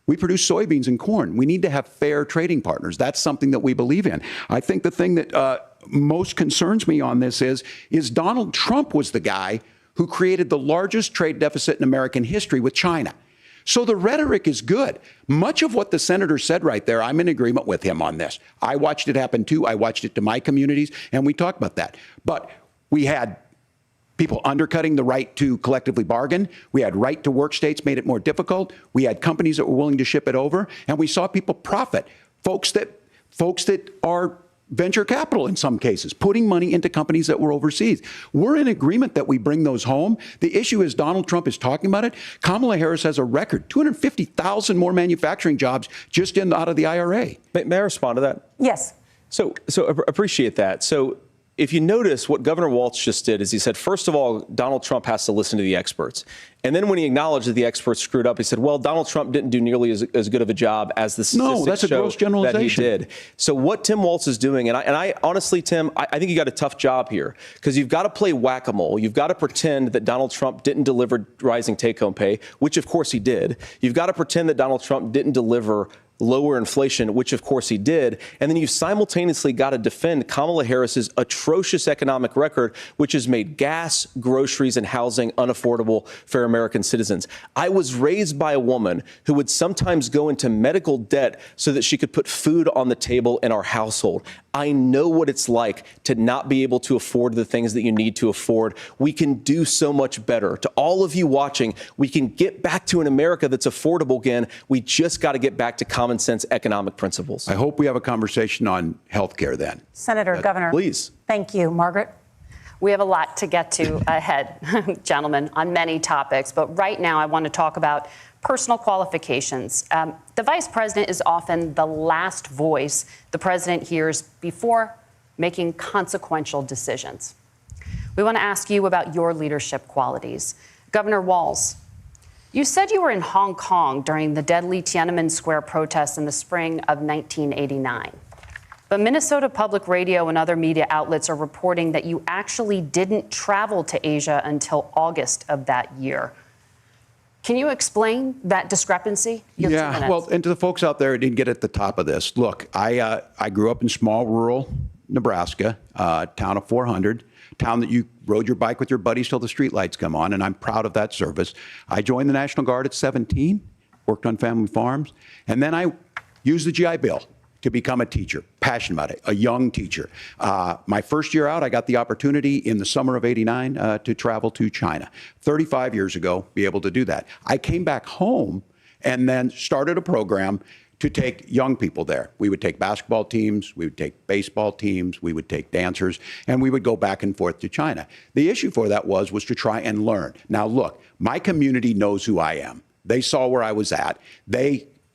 we produce soybeans and corn. We need to have fair trading partners. That's something that we believe in. I think the thing that most concerns me on this is Donald Trump was the guy who created the largest trade deficit in American history with China. So the rhetoric is good. Much of what the senator said right there, I'm in agreement with him on this. I watched it happen too. I watched it to my communities, and we talked about that. But we had people undercutting the right to collectively bargain. We had right to work states made it more difficult. We had companies that were willing to ship it over, and we saw people profit. Folks that are venture capital in some cases, putting money into companies that were overseas. We're in agreement that we bring those home. The issue is Donald Trump is talking about it. Kamala Harris has a record, 250,000 more manufacturing jobs just out of the IRA. May I respond to that? Yes. So appreciate that. So if you notice, what Governor Walz just did is he said, first of all, Donald Trump has to listen to the experts. And then when he acknowledged that the experts screwed up, he said, well, Donald Trump didn't do nearly as good of a job as the statistics that's a gross generalization. that he did. So what Tim Walz is doing, and I honestly, Tim, I think you got a tough job here, because you've got to play whack-a-mole. You've got to pretend that Donald Trump didn't deliver rising take-home pay, which of course he did. You've got to pretend that Donald Trump didn't deliver lower inflation, which of course he did. And then you've simultaneously got to defend Kamala Harris's atrocious economic record, which has made gas, groceries, and housing unaffordable for American citizens. I was raised by a woman who would sometimes go into medical debt so that she could put food on the table in our household. I know what it's like to not be able to afford the things that you need to afford. We can do so much better. To all of you watching, we can get back to an America that's affordable again. We just got to get back to common sense economic principles. I hope we have a conversation on health care then. Senator, Governor. Please. Thank you. Margaret? We have a lot to get to ahead, gentlemen, on many topics. But right now, I want to talk about personal qualifications. The vice president is often the last voice the president hears before making consequential decisions. We want to ask you about your leadership qualities. Governor Walz, you said you were in Hong Kong during the deadly Tiananmen Square protests in the spring of 1989. But Minnesota Public Radio and other media outlets are reporting that you actually didn't travel to Asia until August of that year. Can you explain that discrepancy? Yeah, well, and to the folks out there who didn't get at the top of this, look, I grew up in small rural Nebraska, town of 400, town that you rode your bike with your buddies till the streetlights come on, and I'm proud of that service. I joined the National Guard at 17, worked on family farms, and then I used the GI Bill to become a teacher, passionate about it, a young teacher. My first year out, I got the opportunity in the summer of '89 to travel to China. 35 years ago, be able to do that. I came back home and then started a program to take young people there. We would take basketball teams, we would take baseball teams, we would take dancers, and we would go back and forth to China. The issue for that was to try and learn. Now look, my community knows who I am. They saw where I was at.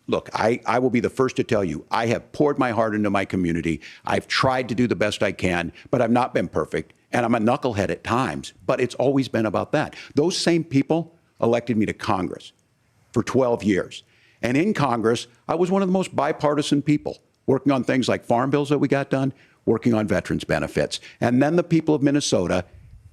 Look, I will be the first to tell you, I have poured my heart into my community. I've tried to do the best I can, but I've not been perfect. And I'm a knucklehead at times, but it's always been about that. Those same people elected me to Congress for 12 years. And in Congress, I was one of the most bipartisan people, working on things like farm bills that we got done, working on veterans benefits. And then the people of Minnesota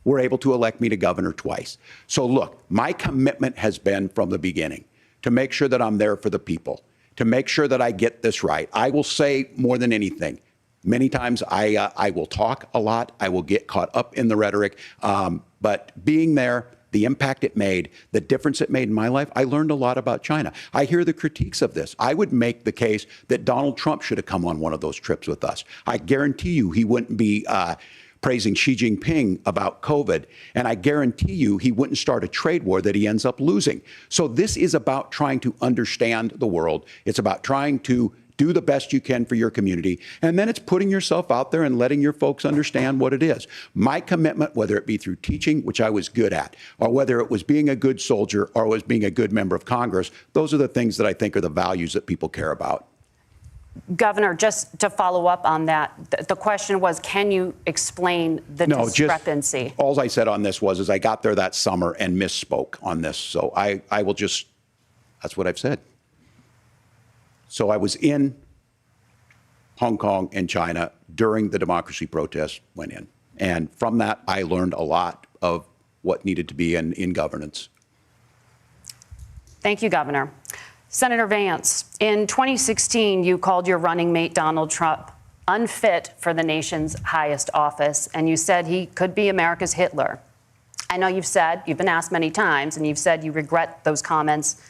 were able to elect me to governor twice. So look, my commitment has been from the beginning to make sure that I'm there for the people, to make sure that I get this right. I will say more than anything, many times I will talk a lot, I will get caught up in the rhetoric, but being there, the impact it made, the difference it made in my life, I learned a lot about China. I hear the critiques of this. I would make the case that Donald Trump should have come on one of those trips with us. I guarantee you he wouldn't be praising Xi Jinping about COVID. And I guarantee you he wouldn't start a trade war that he ends up losing. So this is about trying to understand the world. It's about trying to do the best you can for your community. And then it's putting yourself out there and letting your folks understand what it is. My commitment, whether it be through teaching, which I was good at, or whether it was being a good soldier or was being a good member of Congress, those are the things that I think are the values that people care about. Governor, just to follow up on that, the question was, can you explain the discrepancy? All I said on this was I got there that summer and misspoke on this. So I will just, that's what I've said. So I was in Hong Kong and China during the democracy protests went in. And from that, I learned a lot of what needed to be in governance. Thank you, Governor. Senator Vance, in 2016, you called your running mate, Donald Trump, unfit for the nation's highest office, and you said he could be America's Hitler. I know you've been asked many times, and you've said you regret those comments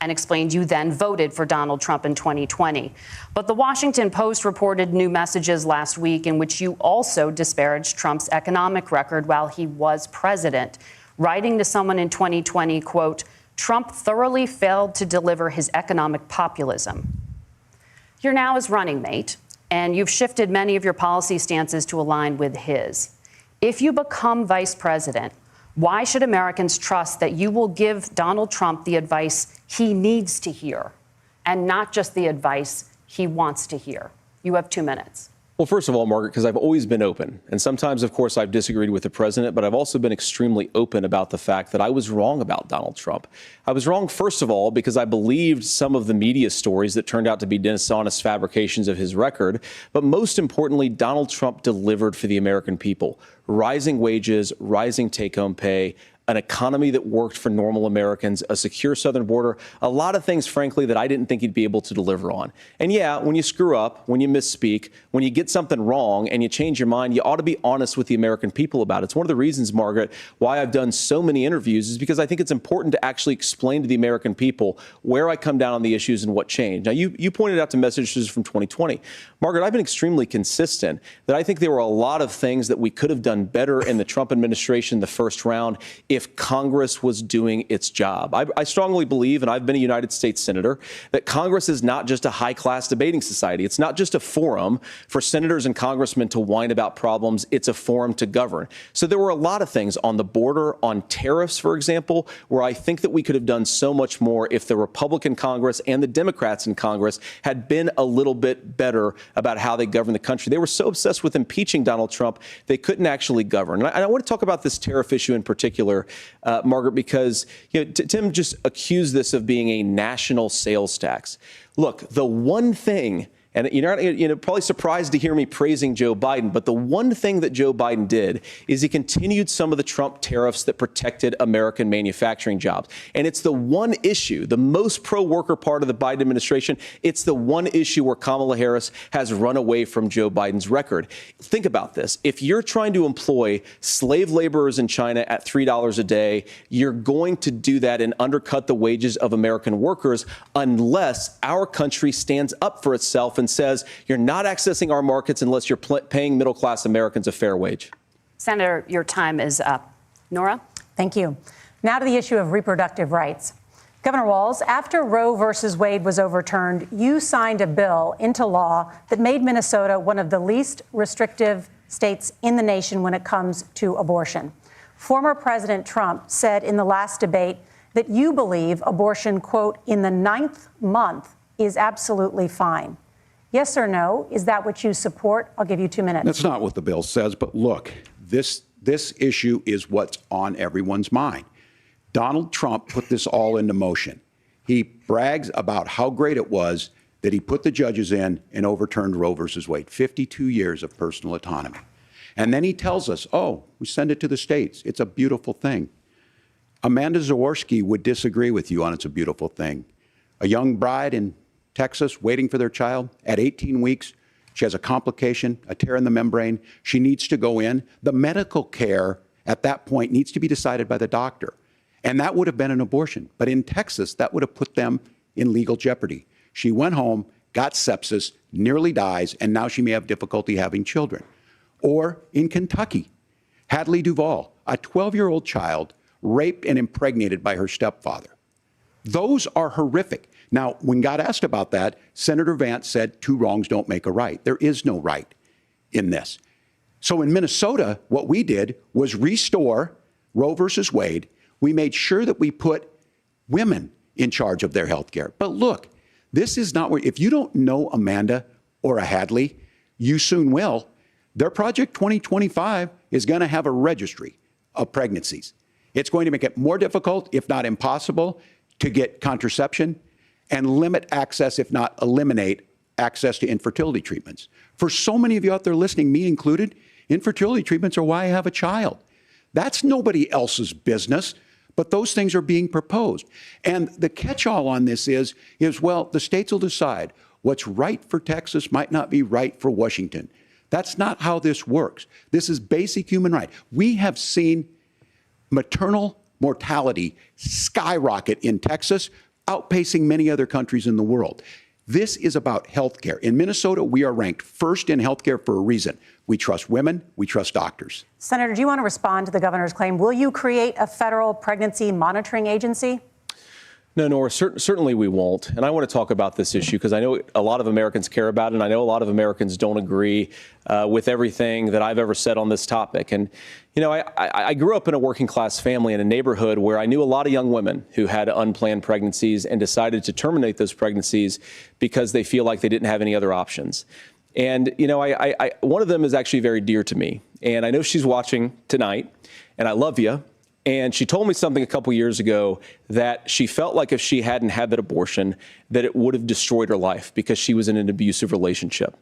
and explained you then voted for Donald Trump in 2020. But the Washington Post reported new messages last week in which you also disparaged Trump's economic record while he was president, writing to someone in 2020, quote, Trump thoroughly failed to deliver his economic populism. You're now his running mate, and you've shifted many of your policy stances to align with his. If you become vice president, why should Americans trust that you will give Donald Trump the advice he needs to hear and not just the advice he wants to hear? You have 2 minutes. Well, first of all, Margaret, because I've always been open. And sometimes, of course, I've disagreed with the president, but I've also been extremely open about the fact that I was wrong about Donald Trump. I was wrong, first of all, because I believed some of the media stories that turned out to be dishonest fabrications of his record. But most importantly, Donald Trump delivered for the American people. Rising wages, rising take-home pay, an economy that worked for normal Americans, a secure southern border, a lot of things, frankly, that I didn't think he'd be able to deliver on. And yeah, when you screw up, when you misspeak, when you get something wrong and you change your mind, you ought to be honest with the American people about it. It's one of the reasons, Margaret, why I've done so many interviews is because I think it's important to actually explain to the American people where I come down on the issues and what changed. Now, you pointed out the messages from 2020. Margaret, I've been extremely consistent that I think there were a lot of things that we could have done better in the Trump administration the first round if Congress was doing its job. I strongly believe, and I've been a United States Senator, that Congress is not just a high-class debating society. It's not just a forum for senators and congressmen to whine about problems. It's a forum to govern. So there were a lot of things on the border, on tariffs, for example, where I think that we could have done so much more if the Republican Congress and the Democrats in Congress had been a little bit better about how they govern the country. They were so obsessed with impeaching Donald Trump, they couldn't actually govern. And I want to talk about this tariff issue in particular, Margaret, because Tim just accused this of being a national sales tax. Look, the one thing, and you're probably surprised to hear me praising Joe Biden, but the one thing that Joe Biden did is he continued some of the Trump tariffs that protected American manufacturing jobs. And it's the one issue, the most pro-worker part of the Biden administration, it's the one issue where Kamala Harris has run away from Joe Biden's record. Think about this. If you're trying to employ slave laborers in China at $3 a day, you're going to do that and undercut the wages of American workers unless our country stands up for itself and says you're not accessing our markets unless you're paying middle-class Americans a fair wage. Senator, your time is up. Nora? Thank you. Now to the issue of reproductive rights. Governor Walz, after Roe versus Wade was overturned, you signed a bill into law that made Minnesota one of the least restrictive states in the nation when it comes to abortion. Former President Trump said in the last debate that you believe abortion, quote, in the 9th month is absolutely fine. Yes or no? Is that what you support? I'll give you 2 minutes. That's not what the bill says. But look, this issue is what's on everyone's mind. Donald Trump put this all into motion. He brags about how great it was that he put the judges in and overturned Roe versus Wade, 52 years of personal autonomy. And then he tells us, oh, we send it to the states. It's a beautiful thing. Amanda Zaworski would disagree with you on it's a beautiful thing. A young bride in Texas waiting for their child at 18 weeks. She has a complication, a tear in the membrane. She needs to go in. The medical care at that point needs to be decided by the doctor. And that would have been an abortion. But in Texas, that would have put them in legal jeopardy. She went home, got sepsis, nearly dies, and now she may have difficulty having children. Or in Kentucky, Hadley Duvall, a 12-year-old child raped and impregnated by her stepfather. Those are horrific. Now, when God asked about that, Senator Vance said 2 wrongs don't make a right. There is no right in this. So in Minnesota, what we did was restore Roe versus Wade. We made sure that we put women in charge of their health care. But look, this is not where, if you don't know Amanda or a Hadley, you soon will. Their Project 2025 is going to have a registry of pregnancies. It's going to make it more difficult, if not impossible, to get contraception and limit access, if not eliminate access to infertility treatments. For so many of you out there listening, me included, infertility treatments are why I have a child. That's nobody else's business, but those things are being proposed. And the catch-all on this is, well, the states will decide what's right for Texas might not be right for Washington. That's not how this works. This is basic human right. We have seen maternal mortality skyrocket in Texas, outpacing many other countries in the world. This is about health care. In Minnesota, we are ranked first in health care for a reason. We trust women. We trust doctors. Senator, do you want to respond to the governor's claim? Will you create a federal pregnancy monitoring agency? No, Nora, certainly we won't. And I want to talk about this issue because I know a lot of Americans care about it, and I know a lot of Americans don't agree with everything that I've ever said on this topic. And, you know, I grew up in a working class family in a neighborhood where I knew a lot of young women who had unplanned pregnancies and decided to terminate those pregnancies because they feel like they didn't have any other options. And, you know, one of them is actually very dear to me. And I know she's watching tonight, and I love you. And she told me something a couple years ago that she felt like if she hadn't had that abortion, that it would have destroyed her life because she was in an abusive relationship.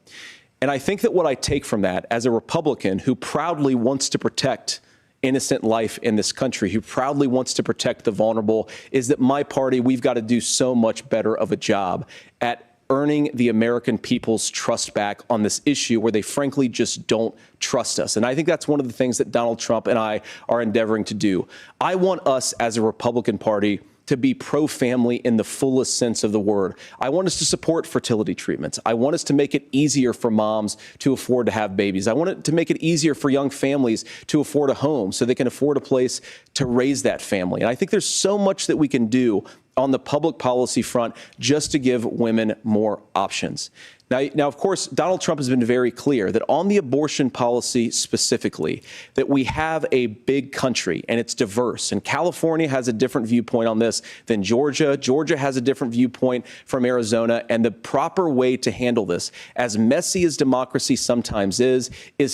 And I think that what I take from that as a Republican who proudly wants to protect innocent life in this country, who proudly wants to protect the vulnerable, is that my party, we've got to do so much better of a job at earning the American people's trust back on this issue where they frankly just don't trust us. And I think that's one of the things that Donald Trump and I are endeavoring to do. I want us as a Republican Party to be pro-family in the fullest sense of the word. I want us to support fertility treatments. I want us to make it easier for moms to afford to have babies. I want it to make it easier for young families to afford a home so they can afford a place to raise that family. And I think there's so much that we can do on the public policy front just to give women more options. Now, of course, Donald Trump has been very clear that on the abortion policy specifically, that we have a big country and it's diverse. And California has a different viewpoint on this than Georgia. Georgia has a different viewpoint from Arizona. And the proper way to handle this, as messy as democracy sometimes is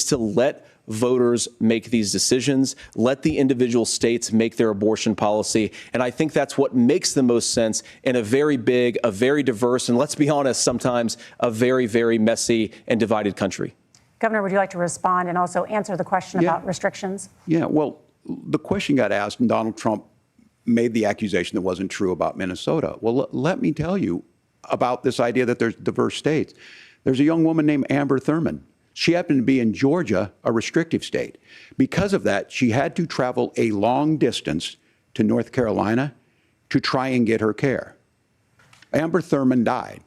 to let voters make these decisions, let the individual states make their abortion policy. And I think that's what makes the most sense in a very big, a very diverse, and let's be honest, sometimes a very, very messy and divided country. Governor, would you like to respond and also answer the question about restrictions? Yeah, well, the question got asked and Donald Trump made the accusation that wasn't true about Minnesota. Well, let me tell you about this idea that there's diverse states. There's a young woman named Amber Thurman. She happened to be in Georgia, a restrictive state. Because of that, she had to travel a long distance to North Carolina to try and get her care. Amber Thurman died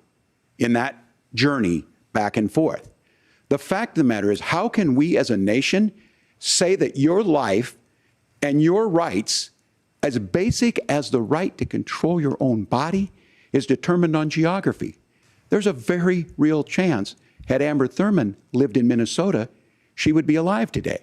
in that journey back and forth. The fact of the matter is, how can we as a nation say that your life and your rights, as basic as the right to control your own body, is determined on geography? There's a very real chance had Amber Thurman lived in Minnesota, she would be alive today.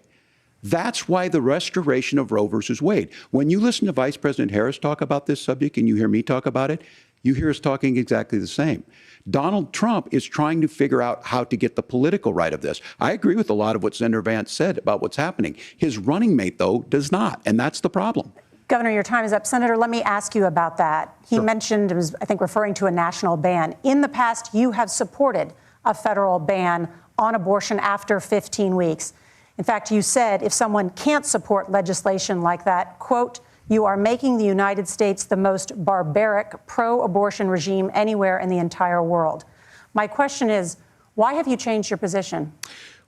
That's why the restoration of Roe versus Wade. When you listen to Vice President Harris talk about this subject and you hear me talk about it, you hear us talking exactly the same. Donald Trump is trying to figure out how to get the political right of this. I agree with a lot of what Senator Vance said about what's happening. His running mate, though, does not, and that's the problem. Governor, your time is up. Senator, let me ask you about that. He mentioned, was, I think, referring to a national ban. In the past, you have supported a federal ban on abortion after 15 weeks. In fact, you said if someone can't support legislation like that, quote, you are making the United States the most barbaric pro-abortion regime anywhere in the entire world. My question is, why have you changed your position?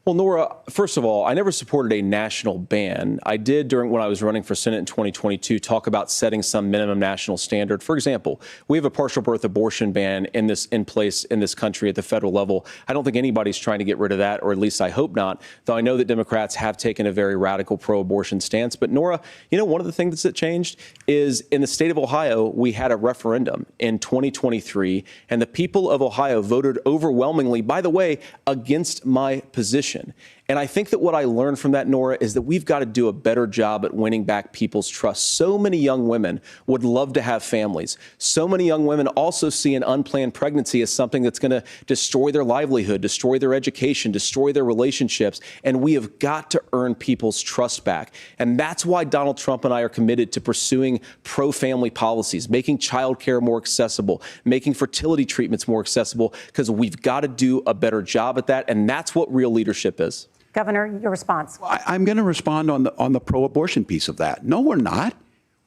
Well, Nora, first of all, I never supported a national ban. I did when I was running for Senate in 2022 talk about setting some minimum national standard. For example, we have a partial birth abortion ban in place in this country at the federal level. I don't think anybody's trying to get rid of that, or at least I hope not, though I know that Democrats have taken a very radical pro-abortion stance. But Nora, you know, one of the things that changed is in the state of Ohio, we had a referendum in 2023, and the people of Ohio voted overwhelmingly, by the way, against my position. And I think that what I learned from that, Nora, is that we've got to do a better job at winning back people's trust. So many young women would love to have families. So many young women also see an unplanned pregnancy as something that's going to destroy their livelihood, destroy their education, destroy their relationships. And we have got to earn people's trust back. And that's why Donald Trump and I are committed to pursuing pro-family policies, making childcare more accessible, making fertility treatments more accessible, because we've got to do a better job at that. And that's what real leadership is. Governor, your response. I'm going to respond on the pro-abortion piece of that. No, we're not.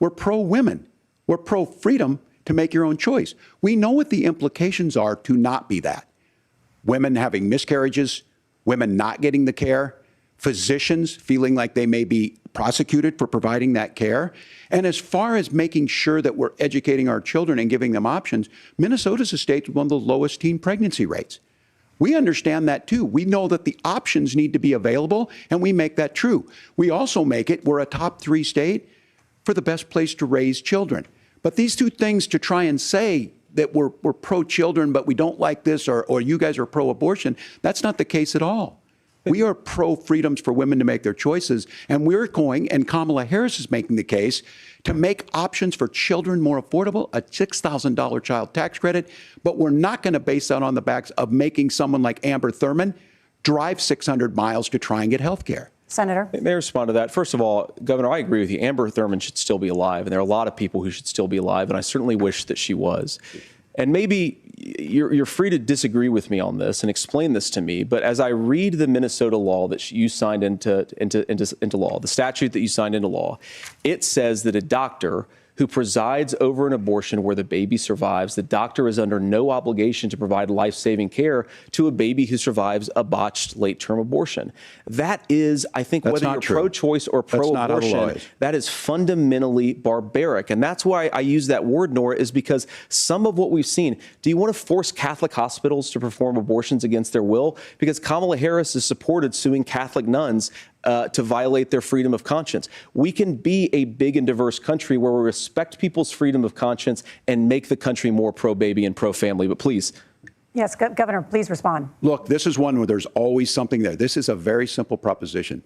We're pro-women. We're pro-freedom to make your own choice. We know what the implications are to not be that. Women having miscarriages, women not getting the care, physicians feeling like they may be prosecuted for providing that care. And as far as making sure that we're educating our children and giving them options, Minnesota's a state with one of the lowest teen pregnancy rates. We understand that, too. We know that the options need to be available, and we make that true. We also make it, we're a top 3 state for the best place to raise children. But these two things, to try and say that we're pro-children, but we don't like this, or you guys are pro-abortion, that's not the case at all. We are pro-freedoms for women to make their choices, and we're going, and Kamala Harris is making the case, to make options for children more affordable, a $6,000 child tax credit, but we're not going to base that on the backs of making someone like Amber Thurman drive 600 miles to try and get health care. Senator. May I respond to that? First of all, Governor, I agree with you. Amber Thurman should still be alive, and there are a lot of people who should still be alive, and I certainly wish that she was. And maybe you're free to disagree with me on this and explain this to me, but as I read the Minnesota law that you signed into law, the statute that you signed into law, it says that a doctor who who presides over an abortion where the baby survives, the doctor is under no obligation to provide life-saving care to a baby who survives a botched late-term abortion. That is, I think, whether you're pro-choice or pro-abortion, that is fundamentally barbaric. And that's why I use that word, Nora, is because some of what we've seen, do you want to force Catholic hospitals to perform abortions against their will? Because Kamala Harris has supported suing Catholic nuns to violate their freedom of conscience. We can be a big and diverse country where we respect people's freedom of conscience and make the country more pro-baby and pro-family. But please. Yes, Governor, please respond. Look, this is one where there's always something there. This is a very simple proposition.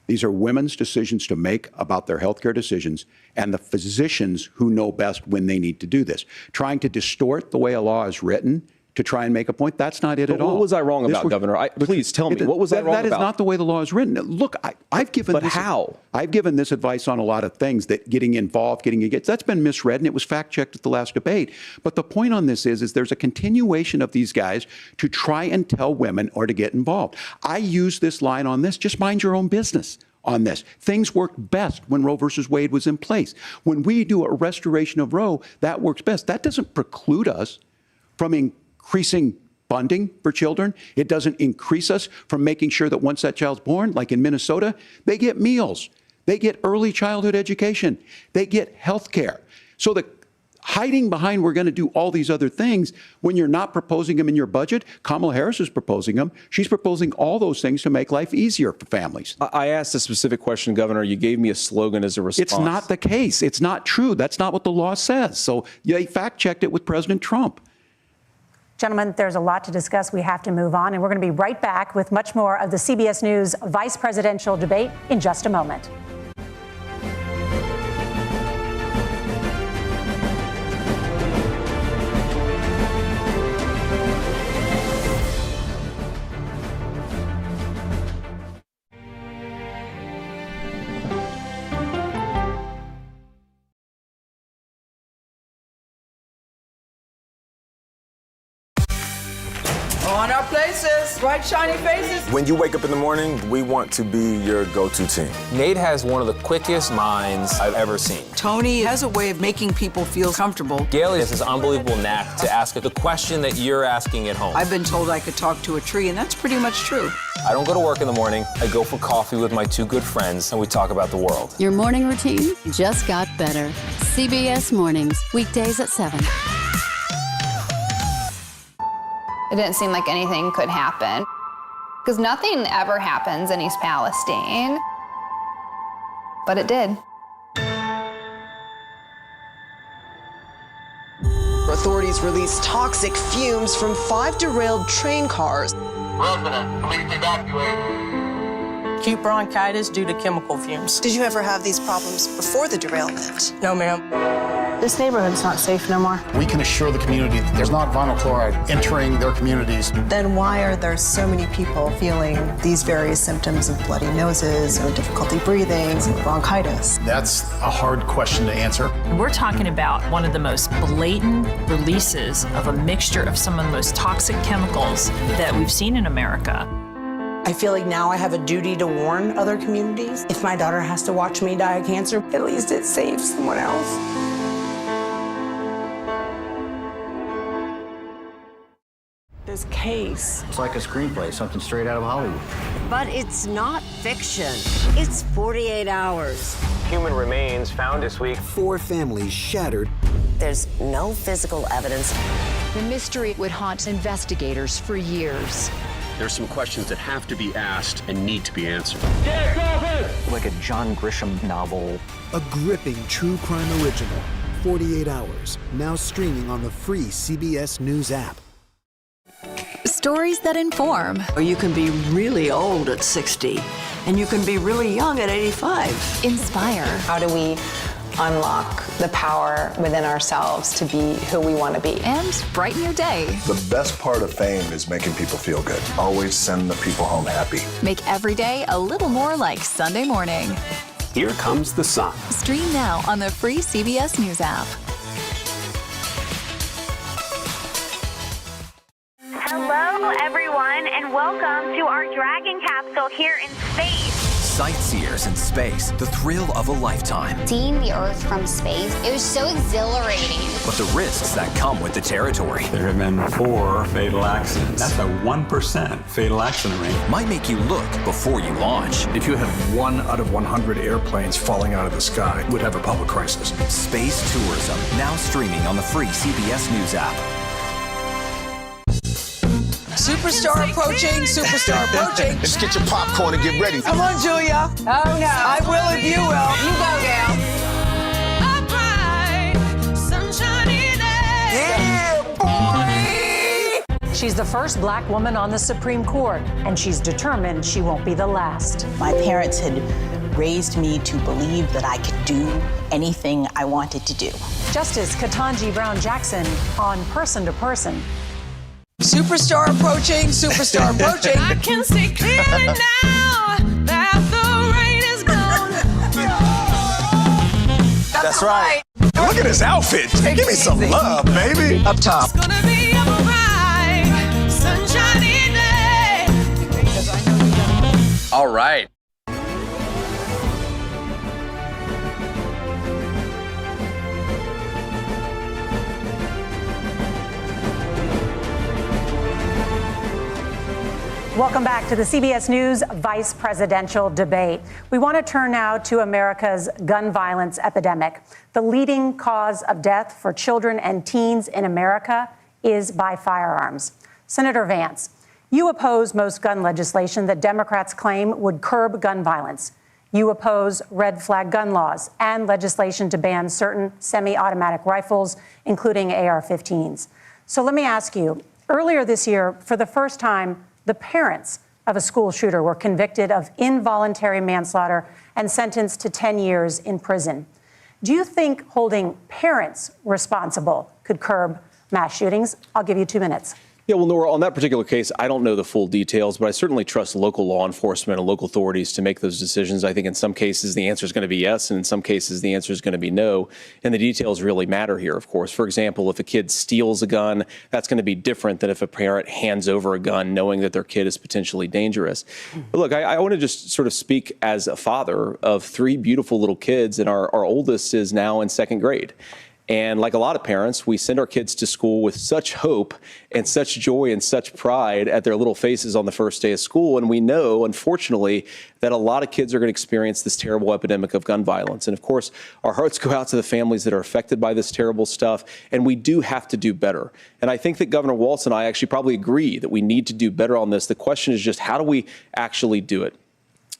These are women's decisions to make about their healthcare decisions, and the physicians who know best when they need to do this. Trying to distort the way a law is written to try and make a point, that's not it at all. What was I wrong about, Governor? Please tell me, what was I wrong about? That is not the way the law is written. Look, I've given But how? I've given this advice on a lot of things, that getting involved, that's been misread, and it was fact-checked at the last debate. But the point on this is there's a continuation of these guys to try and tell women or to get involved. I use this line on this, just mind your own business on this. Things worked best when Roe versus Wade was in place. When we do a restoration of Roe, that works best. That doesn't preclude us from increasing funding for children. It doesn't increase us from making sure that once that child's born, like in Minnesota, they get meals, they get early childhood education, they get health care. So the hiding behind we're going to do all these other things when you're not proposing them in your budget, Kamala Harris is proposing them. She's proposing all those things to make life easier for families. I asked a specific question, Governor. You gave me a slogan as a response. It's not the case. It's not true. That's not what the law says. So they fact-checked it with President Trump. Gentlemen, there's a lot to discuss. We have to move on, and we're going to be right back with much more of the CBS News vice presidential debate in just a moment. On our places, bright, shiny faces. When you wake up in the morning, we want to be your go-to team. Nate has one of the quickest minds I've ever seen. Tony has a way of making people feel comfortable. Gail has this unbelievable knack to ask the question that you're asking at home. I've been told I could talk to a tree, and that's pretty much true. I don't go to work in the morning. I go for coffee with my two good friends, and we talk about the world. Your morning routine just got better. CBS Mornings, weekdays at 7. It didn't seem like anything could happen, because nothing ever happens in East Palestine, but it did. Authorities released toxic fumes from 5 derailed train cars. Resident, please evacuate. Acute bronchitis due to chemical fumes. Did you ever have these problems before the derailment? No, ma'am. This neighborhood's not safe no more. We can assure the community that there's not vinyl chloride entering their communities. Then why are there so many people feeling these various symptoms of bloody noses or difficulty breathing, bronchitis? That's a hard question to answer. We're talking about one of the most blatant releases of a mixture of some of the most toxic chemicals that we've seen in America. I feel like now I have a duty to warn other communities. If my daughter has to watch me die of cancer, at least it saves someone else. This case. It's like a screenplay, something straight out of Hollywood. But it's not fiction. It's 48 hours. Human remains found this week. 4 families shattered. There's no physical evidence. The mystery would haunt investigators for years. There's some questions that have to be asked and need to be answered. Like a John Grisham novel. A gripping true crime original. 48 hours. Now streaming on the free CBS News app. Stories that inform. You can be really old at 60, and you can be really young at 85. Inspire. How do we unlock the power within ourselves to be who we want to be? And brighten your day. The best part of fame is making people feel good. Always send the people home happy. Make every day a little more like Sunday morning. Here comes the sun. Stream now on the free CBS News app. Hello, everyone, and welcome to our Dragon capsule here in space. sightseers in space, the thrill of a lifetime. Seeing the Earth from space, it was so exhilarating. But the risks that come with the territory. There have been 4 fatal accidents. That's a 1% fatal accident rate. Might make you look before you launch. If you had 1 out of 100 airplanes falling out of the sky, we'd have a public crisis. Space tourism, now streaming on the free CBS News app. Superstar approaching, superstar approaching. Just get your popcorn and get ready. Come on, Julia. Oh, no. I will if you will. You go, gal. Yeah, boy! She's the first black woman on the Supreme Court, and she's determined she won't be the last. My parents had raised me to believe that I could do anything I wanted to do. Justice Ketanji Brown Jackson on Person to Person. Superstar approaching, superstar approaching. I can see clearly now that the rain is gone. That's right. Look at his outfit. Give me some love, baby. Up top. It's gonna be a bright, sunshiny day. All right. Welcome back to the CBS News Vice Presidential Debate. We want to turn now to America's gun violence epidemic. The leading cause of death for children and teens in America is by firearms. Senator Vance, you oppose most gun legislation that Democrats claim would curb gun violence. You oppose red flag gun laws and legislation to ban certain semi-automatic rifles, including AR-15s. So let me ask you, earlier this year, for the first time, the parents of a school shooter were convicted of involuntary manslaughter and sentenced to 10 years in prison. Do you think holding parents responsible could curb mass shootings? I'll give you 2 minutes. Yeah, well, Nora, on that particular case, I don't know the full details, but I certainly trust local law enforcement and local authorities to make those decisions. I think in some cases the answer is going to be yes, and in some cases the answer is going to be no. And the details really matter here, of course. For example, if a kid steals a gun, that's going to be different than if a parent hands over a gun knowing that their kid is potentially dangerous. But look, I want to just sort of speak as a father of 3 beautiful little kids, and our oldest is now in 2nd grade. And like a lot of parents, we send our kids to school with such hope and such joy and such pride at their little faces on the first day of school. And we know, unfortunately, that a lot of kids are going to experience this terrible epidemic of gun violence. And of course, our hearts go out to the families that are affected by this terrible stuff. And we do have to do better. And I think that Governor Walz and I actually probably agree that we need to do better on this. The question is just, how do we actually do it?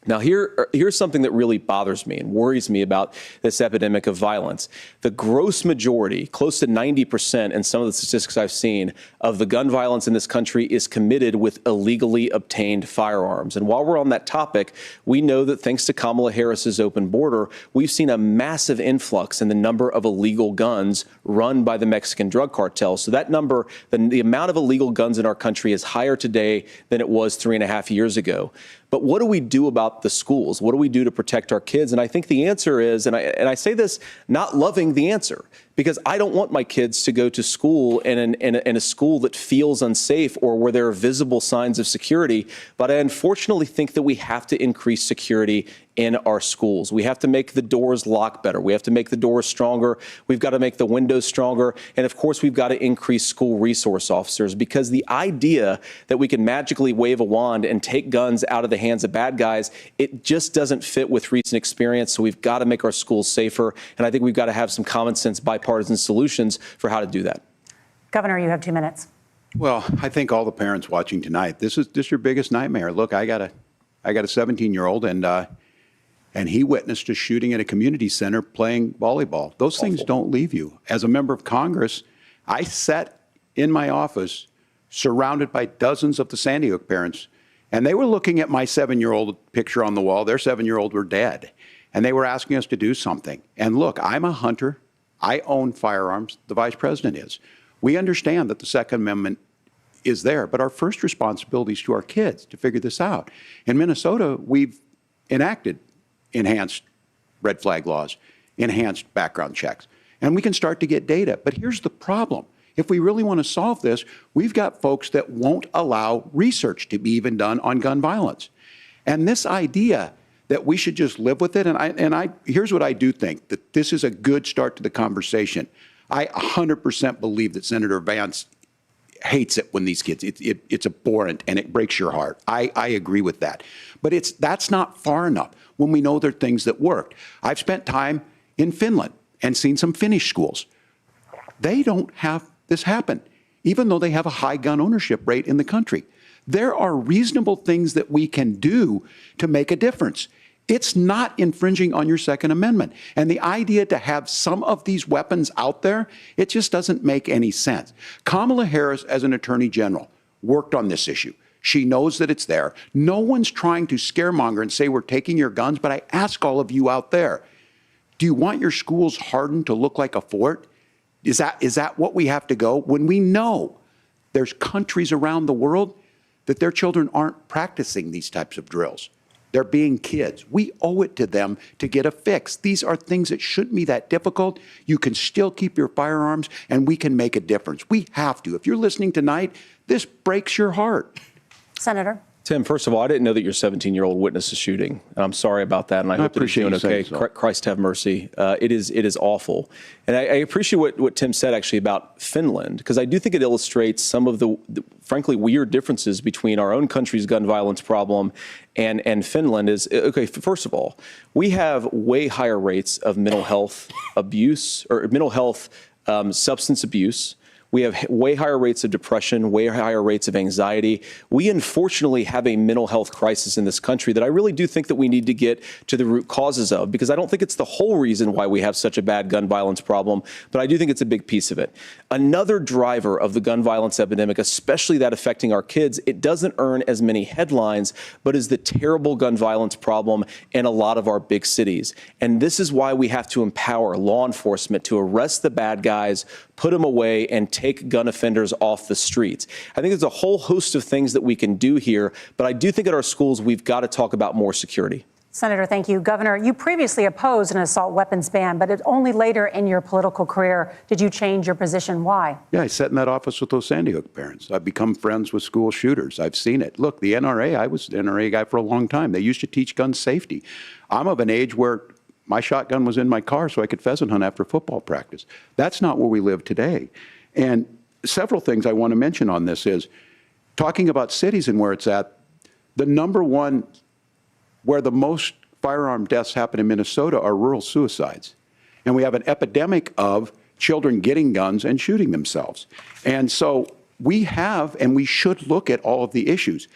Now, here's something that really bothers me and worries me about this epidemic of violence. The gross majority, close to 90% in some of the statistics I've seen, of the gun violence in this country is committed with illegally obtained firearms. And while we're on that topic, we know that thanks to Kamala Harris's open border, we've seen a massive influx in the number of illegal guns run by the Mexican drug cartel. So that number, the amount of illegal guns in our country is higher today than it was 3.5 years ago. But what do we do about the schools? What do we do to protect our kids? And I think the answer is, and I say this not loving the answer, because I don't want my kids to go to school in a school that feels unsafe or where there are visible signs of security. But I unfortunately think that we have to increase security in our schools. We have to make the doors lock better. We have to make the doors stronger. We've got to make the windows stronger. And of course, we've got to increase school resource officers, because the idea that we can magically wave a wand and take guns out of the hands of bad guys, it just doesn't fit with recent experience. So we've got to make our schools safer. And I think we've got to have some common sense bipartisan solutions for how to do that. Governor, you have 2 minutes. Well, I think all the parents watching tonight, this is your biggest nightmare. Look, I got a 17-year-old, and he witnessed a shooting at a community center playing volleyball. Those things don't leave you. As a member of Congress, I sat in my office surrounded by dozens of the Sandy Hook parents, and they were looking at my 7-year-old picture on the wall. Their 7-year-old were dead, and they were asking us to do something. And look, I'm a hunter. I own firearms. The vice president is. We understand that the Second Amendment is there, but our first responsibility is to our kids to figure this out. In Minnesota, we've enacted enhanced red flag laws, enhanced background checks, and we can start to get data. But here's the problem. If we really want to solve this, we've got folks that won't allow research to be even done on gun violence. And this idea that we should just live with it. And here's what I do think, that this is a good start to the conversation. I 100% believe that Senator Vance hates it when these kids, it's abhorrent and it breaks your heart. I agree with that. But that's not far enough when we know there are things that worked. I've spent time in Finland and seen some Finnish schools. They don't have this happen, even though they have a high gun ownership rate in the country. There are reasonable things that we can do to make a difference. It's not infringing on your Second Amendment. And the idea to have some of these weapons out there, it just doesn't make any sense. Kamala Harris, as an attorney general, worked on this issue. She knows that it's there. No one's trying to scaremonger and say we're taking your guns, but I ask all of you out there, do you want your schools hardened to look like a fort? Is that what we have to go? When we know there's countries around the world that their children aren't practicing these types of drills. They're being kids. We owe it to them to get a fix. These are things that shouldn't be that difficult. You can still keep your firearms, and we can make a difference. We have to. If you're listening tonight, this breaks your heart. Senator. Tim, first of all, I didn't know that your 17-year-old witnessed a shooting. And I'm sorry about that, and I hope that he's doing okay. So. Christ have mercy. It is awful. And I appreciate what Tim said, actually, about Finland, because I do think it illustrates some of the frankly, weird differences between our own country's gun violence problem and Finland. Is, okay, first of all, we have way higher rates of mental health abuse, or mental health substance abuse. We have way higher rates of depression, way higher rates of anxiety. We unfortunately have a mental health crisis in this country that I really do think that we need to get to the root causes of, because I don't think it's the whole reason why we have such a bad gun violence problem, but I do think it's a big piece of it. Another driver of the gun violence epidemic, especially that affecting our kids, it doesn't earn as many headlines, but is the terrible gun violence problem in a lot of our big cities. And this is why we have to empower law enforcement to arrest the bad guys, put them away, and take gun offenders off the streets. I think there's a whole host of things that we can do here, but I do think at our schools we've got to talk about more security. Senator, thank you. Governor, you previously opposed an assault weapons ban, but it's only later in your political career did you change your position. Why? Yeah, I sat in that office with those Sandy Hook parents. I've become friends with school shooters. I've seen it. Look, the NRA, I was the NRA guy for a long time. They used to teach gun safety. I'm of an age where my shotgun was in my car so I could pheasant hunt after football practice. That's not where we live today. And several things I want to mention on this is talking about cities and where it's at. The number one where the most firearm deaths happen in Minnesota are rural suicides. And we have an epidemic of children getting guns and shooting themselves. And so we have, and we should look at all of the issues,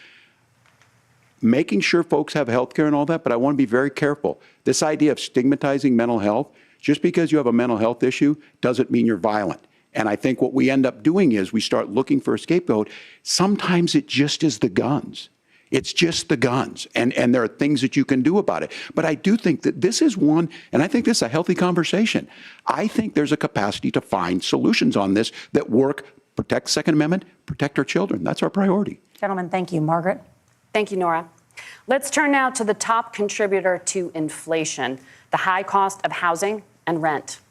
making sure folks have health care and all that, but I want to be very careful. This idea of stigmatizing mental health, just because you have a mental health issue doesn't mean you're violent. And I think what we end up doing is we start looking for a scapegoat. Sometimes it just is the guns. It's just the guns, and there are things that you can do about it. But I do think that this is one, and I think this is a healthy conversation. I think there's a capacity to find solutions on this that work, protect Second Amendment, protect our children. That's our priority. Gentlemen, thank you. Margaret? Thank you, Nora. Let's turn now to the top contributor to inflation, the high cost of housing and rent.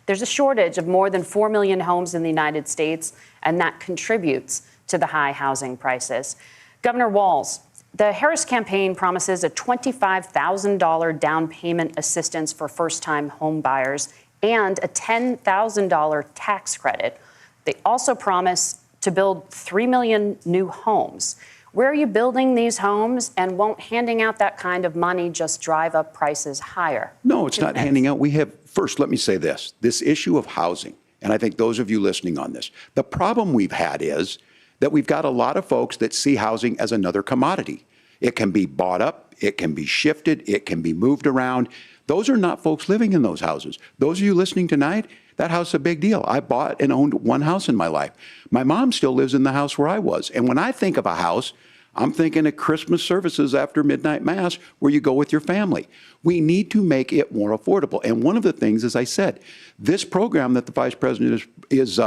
There's a shortage of more than 4 million homes in the United States, and that contributes to the high housing prices. Governor Walz, the Harris campaign promises a $25,000 down payment assistance for first-time home buyers and a $10,000 tax credit. They also promise to build 3 million new homes. Where are you building these homes, and won't handing out that kind of money just drive up prices higher? No, it's not handing out. We have, first, let me say this issue of housing, and I think those of you listening on this, the problem we've had is that we've got a lot of folks that see housing as another commodity. It can be bought up, it can be shifted, it can be moved around. Those are not folks living in those houses. Those of you listening tonight, that house is a big deal. I bought and owned one house in my life. My mom still lives in the house where I was. And when I think of a house, I'm thinking of Christmas services after midnight mass where you go with your family. We need to make it more affordable. And one of the things, as I said, this program that the Vice President is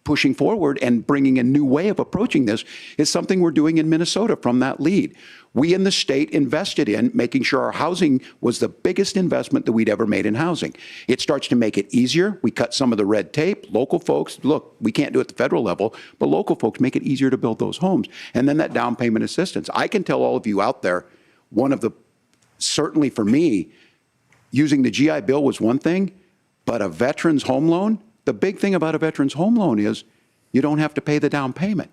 pushing forward and bringing a new way of approaching this is something we're doing in Minnesota from that lead. We in the state invested in making sure our housing was the biggest investment that we'd ever made in housing. It starts to make it easier. We cut some of the red tape. Local folks, look, we can't do it at the federal level, but local folks make it easier to build those homes. And then that down payment assistance. I can tell all of you out there, one of the certainly for me, using the GI Bill was one thing, but a veteran's home loan, the big thing about a veteran's home loan is you don't have to pay the down payment.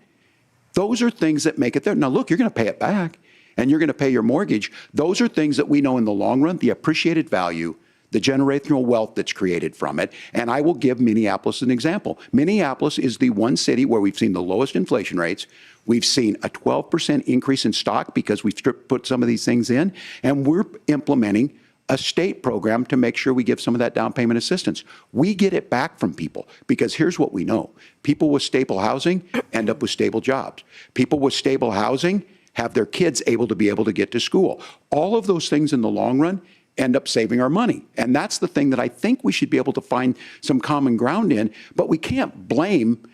Those are things that make it there. Now, look, you're going to pay it back, and you're going to pay your mortgage. Those are things that we know in the long run, the appreciated value, the generational wealth that's created from it. And I will give Minneapolis an example. Minneapolis is the one city where we've seen the lowest inflation rates. We've seen a 12% increase in stock because we've put some of these things in, and we're implementing a state program to make sure we give some of that down payment assistance. We get it back from people because here's what we know. People with stable housing end up with stable jobs. People with stable housing have their kids able to get to school. All of those things in the long run end up saving our money. And that's the thing that I think we should be able to find some common ground in, but we can't blame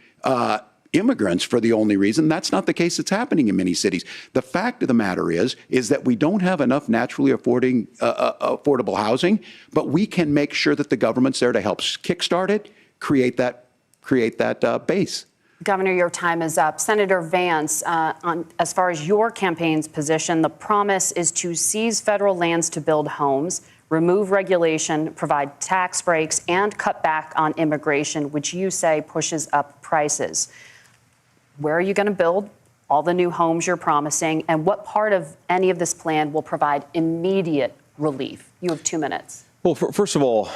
immigrants for the only reason. That's not the case that's happening in many cities. The fact of the matter is that we don't have enough naturally affordable housing, but we can make sure that the government's there to help kickstart it, create that base. Governor, your time is up. Senator Vance, as far as your campaign's position, the promise is to seize federal lands to build homes, remove regulation, provide tax breaks, and cut back on immigration, which you say pushes up prices. Where are you going to build all the new homes you're promising, and what part of any of this plan will provide immediate relief? You have 2 minutes. Well, first of all,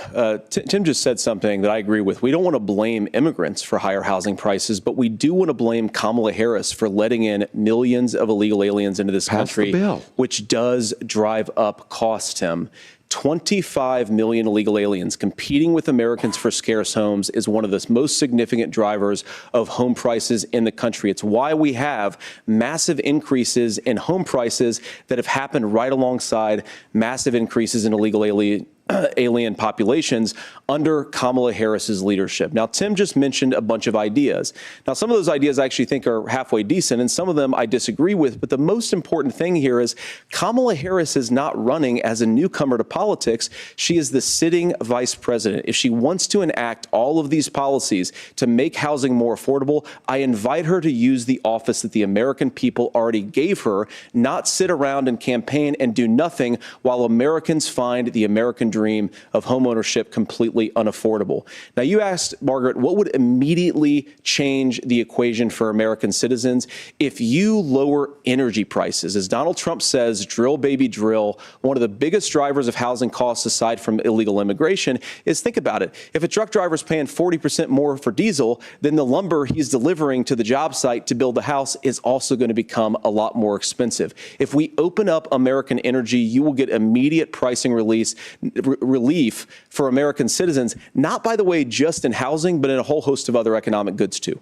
Tim just said something that I agree with. We don't want to blame immigrants for higher housing prices, but we do want to blame Kamala Harris for letting in millions of illegal aliens into this country, which does drive up costs, Tim. 25 million illegal aliens competing with Americans for scarce homes is one of the most significant drivers of home prices in the country. It's why we have massive increases in home prices that have happened right alongside massive increases in illegal alien populations under Kamala Harris's leadership. Now, Tim just mentioned a bunch of ideas. Now, some of those ideas I actually think are halfway decent, and some of them I disagree with. But the most important thing here is Kamala Harris is not running as a newcomer to politics. She is the sitting vice president. If she wants to enact all of these policies to make housing more affordable, I invite her to use the office that the American people already gave her, not sit around and campaign and do nothing while Americans find the American dream of homeownership completely unaffordable. Now, you asked, Margaret, what would immediately change the equation for American citizens? If you lower energy prices, as Donald Trump says, drill, baby, drill, one of the biggest drivers of housing costs aside from illegal immigration is, think about it, if a truck driver is paying 40% more for diesel, then the lumber he's delivering to the job site to build the house is also going to become a lot more expensive. If we open up American energy, you will get immediate pricing relief for American citizens, not, by the way, just in housing, but in a whole host of other economic goods, too.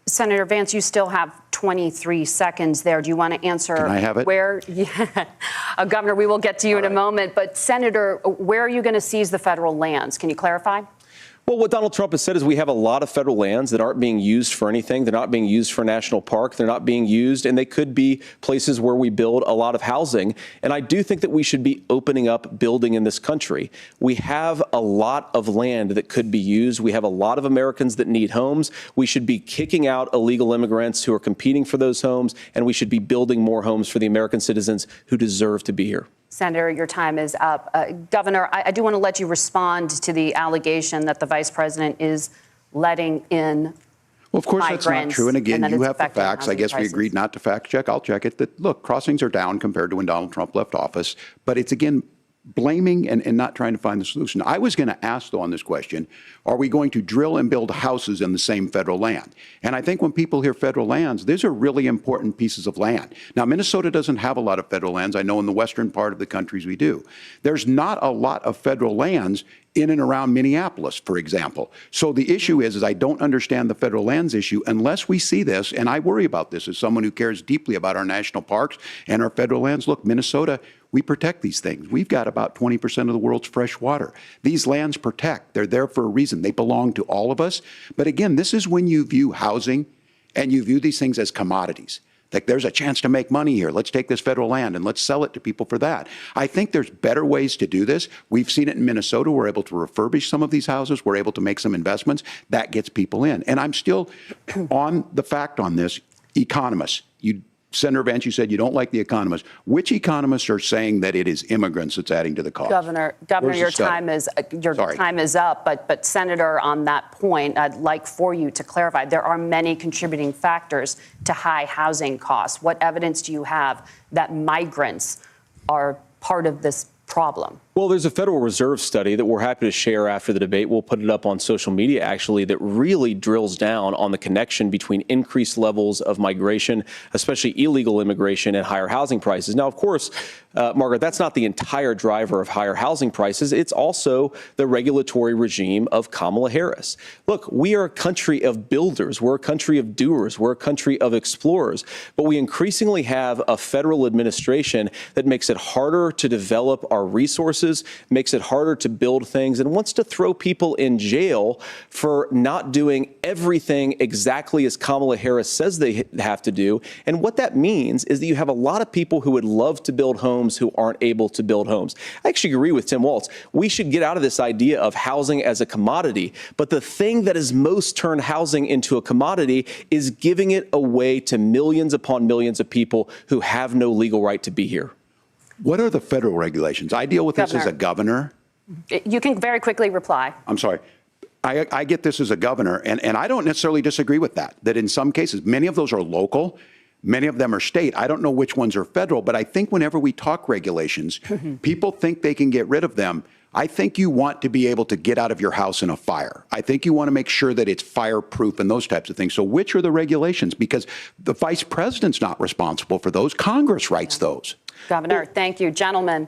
Senator Vance, you still have 23 seconds there. Do you want to answer? Can I have it? Where, yeah. Governor, we will get to you in a moment. But, Senator, where are you going to seize the federal lands? Can you clarify? Well, what Donald Trump has said is we have a lot of federal lands that aren't being used for anything. They're not being used for a national park. They're not being used, and they could be places where we build a lot of housing. And I do think that we should be opening up building in this country. We have a lot of land that could be used. We have a lot of Americans that need homes. We should be kicking out illegal immigrants who are competing for those homes, and we should be building more homes for the American citizens who deserve to be here. Senator, your time is up. Governor, I do want to let you respond to the allegation that the vice president is letting in. Well, of course, that's not true. And again, you have the facts. I guess we agreed not to fact check. I'll check it. That, look, crossings are down compared to when Donald Trump left office. But it's, again, blaming and not trying to find the solution. I was going to ask, though, on this question, are we going to drill and build houses in the same federal land? And I think when people hear federal lands, these are really important pieces of land. Now, Minnesota doesn't have a lot of federal lands. I know in the western part of the countries we do. There's not a lot of federal lands in and around Minneapolis, for example. So the issue is I don't understand the federal lands issue unless we see this, and I worry about this as someone who cares deeply about our national parks and our federal lands. Look, Minnesota, we protect these things. We've got about 20% of the world's fresh water. These lands protect. They're there for a reason. They belong to all of us. But again, this is when you view housing and you view these things as commodities. Like, there's a chance to make money here. Let's take this federal land and let's sell it to people for that. I think there's better ways to do this. We've seen it in Minnesota. We're able to refurbish some of these houses. We're able to make some investments. That gets people in. And I'm still on the fact on this. Economists, you Senator Vance, you said you don't like the economists. Which economists are saying that it is immigrants that's adding to the cost? Governor, your time is up. But Senator, on that point, I'd like for you to clarify. There are many contributing factors to high housing costs. What evidence do you have that migrants are part of this problem? Well, there's a Federal Reserve study that we're happy to share after the debate. We'll put it up on social media, actually, that really drills down on the connection between increased levels of migration, especially illegal immigration, and higher housing prices. Now, of course, Margaret, that's not the entire driver of higher housing prices. It's also the regulatory regime of Kamala Harris. Look, we are a country of builders. We're a country of doers. We're a country of explorers. But we increasingly have a federal administration that makes it harder to develop our resources, makes it harder to build things, and wants to throw people in jail for not doing everything exactly as Kamala Harris says they have to do. And what that means is that you have a lot of people who would love to build homes who aren't able to build homes. I actually agree with Tim Walz. We should get out of this idea of housing as a commodity. But the thing that has most turned housing into a commodity is giving it away to millions upon millions of people who have no legal right to be here. What are the federal regulations? I deal with this as a governor. You can very quickly reply. I'm sorry. I get this as a governor, and I don't necessarily disagree with that in some cases, many of those are local, many of them are state. I don't know which ones are federal, but I think whenever we talk regulations, people think they can get rid of them. I think you want to be able to get out of your house in a fire. I think you want to make sure that it's fireproof and those types of things. So which are the regulations? Because the vice president's not responsible for those. Congress writes those. Governor, thank you. Gentlemen,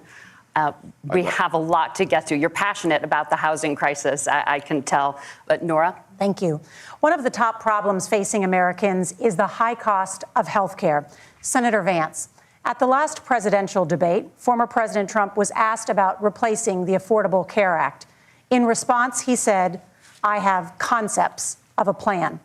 we have a lot to get to. You're passionate about the housing crisis, I can tell. But Nora? Thank you. One of the top problems facing Americans is the high cost of health care. Senator Vance, at the last presidential debate, former President Trump was asked about replacing the Affordable Care Act. In response, he said, "I have concepts of a plan."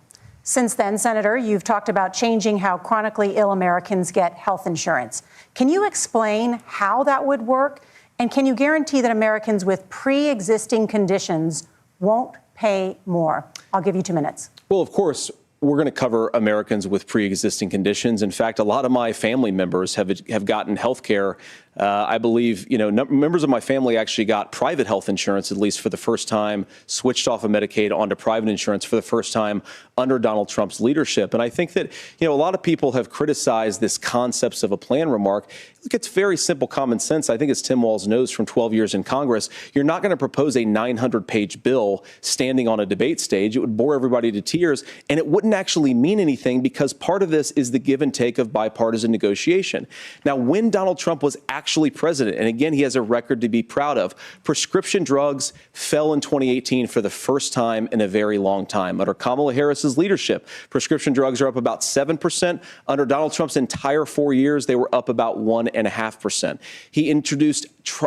Since then, Senator, you've talked about changing how chronically ill Americans get health insurance. Can you explain how that would work? And can you guarantee that Americans with pre-existing conditions won't pay more? I'll give you 2 minutes. Well, of course, we're going to cover Americans with pre-existing conditions. In fact, a lot of my family members have gotten health care. I believe, members of my family actually got private health insurance, at least for the first time, switched off of Medicaid onto private insurance for the first time under Donald Trump's leadership. And I think that, a lot of people have criticized this concepts of a plan remark. Look, it's very simple common sense. I think as Tim Walz knows from 12 years in Congress, you're not going to propose a 900-page bill standing on a debate stage. It would bore everybody to tears, and it wouldn't actually mean anything because part of this is the give and take of bipartisan negotiation. Now, when Donald Trump was actually president, and again, he has a record to be proud of, prescription drugs fell in 2018 for the first time in a very long time. Under Kamala Harris's leadership, prescription drugs are up about 7%. Under Donald Trump's entire 4 years, they were up about 1.5%. He introduced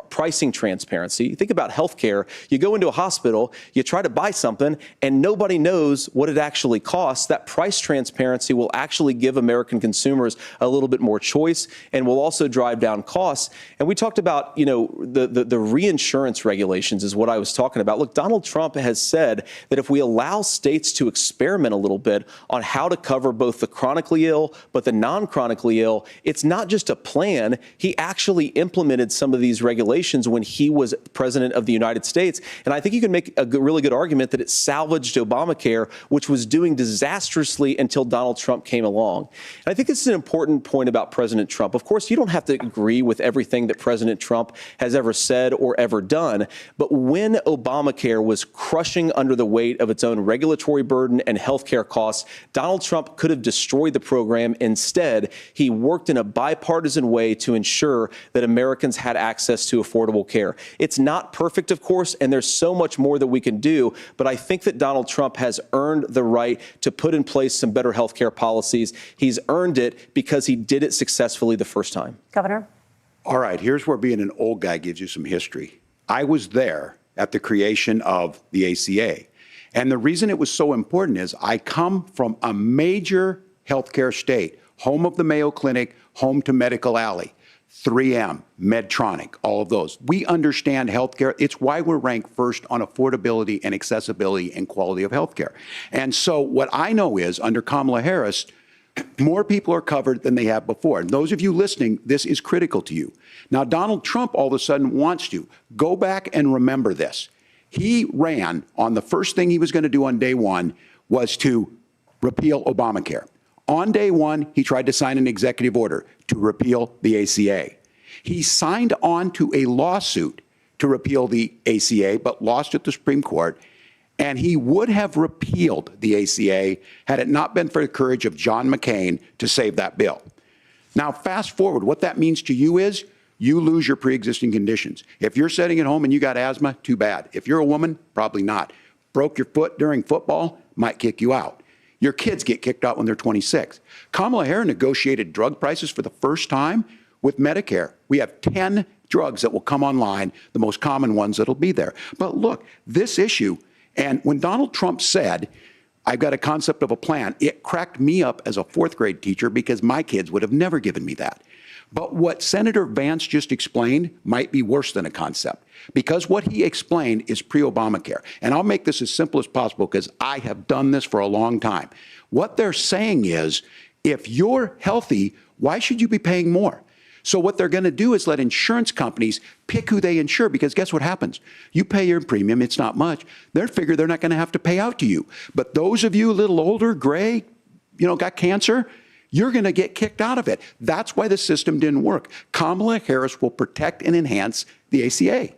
pricing transparency. Think about healthcare. You go into a hospital, you try to buy something, and nobody knows what it actually costs. That price transparency will actually give American consumers a little bit more choice and will also drive down costs. And we talked about, the reinsurance regulations is what I was talking about. Look, Donald Trump has said that if we allow states to experiment a little bit on how to cover both the chronically ill but the non-chronically ill, it's not just a plan. He actually implemented some of these regulations when he was president of the United States. And I think you can make a really good argument that it salvaged Obamacare, which was doing disastrously until Donald Trump came along. And I think this is an important point about President Trump. Of course, you don't have to agree with everything that President Trump has ever said or ever done. But when Obamacare was crushing under the weight of its own regulatory burden and healthcare costs, Donald Trump could have destroyed the program. Instead, he worked in a bipartisan way to ensure that Americans had access to affordable care. It's not perfect, of course, and there's so much more that we can do. But I think that Donald Trump has earned the right to put in place some better healthcare policies. He's earned it because he did it successfully the first time. Governor? All right, here's where being an old guy gives you some history. I was there at the creation of the ACA. And the reason it was so important is I come from a major healthcare state, home of the Mayo Clinic, home to Medical Alley, 3M, Medtronic, all of those. We understand healthcare. It's why we're ranked first on affordability and accessibility and quality of healthcare. And so what I know is under Kamala Harris, More people are covered than they have before. And those of you listening, this is critical to you. Now, Donald Trump all of a sudden wants to go back and remember this. He ran on the first thing he was going to do on day one was to repeal Obamacare. On day one, he tried to sign an executive order to repeal the ACA. He signed on to a lawsuit to repeal the ACA, but lost at the Supreme Court. And he would have repealed the ACA had it not been for the courage of John McCain to save that bill. Now, fast forward, what that means to you is you lose your pre-existing conditions. If you're sitting at home and you got asthma, too bad. If you're a woman, probably not. Broke your foot during football, might kick you out. Your kids get kicked out when they're 26. Kamala Harris negotiated drug prices for the first time with Medicare. We have 10 drugs that will come online, the most common ones that'll be there. But look, this issue, and when Donald Trump said, I've got a concept of a plan, it cracked me up as a fourth grade teacher because my kids would have never given me that. But what Senator Vance just explained might be worse than a concept, because what he explained is pre-Obamacare. And I'll make this as simple as possible because I have done this for a long time. What they're saying is, if you're healthy, why should you be paying more? So what they're going to do is let insurance companies pick who they insure, because guess what happens? You pay your premium, it's not much. They figure they're not going to have to pay out to you. But those of you a little older, gray, got cancer, you're going to get kicked out of it. That's why the system didn't work. Kamala Harris will protect and enhance the ACA.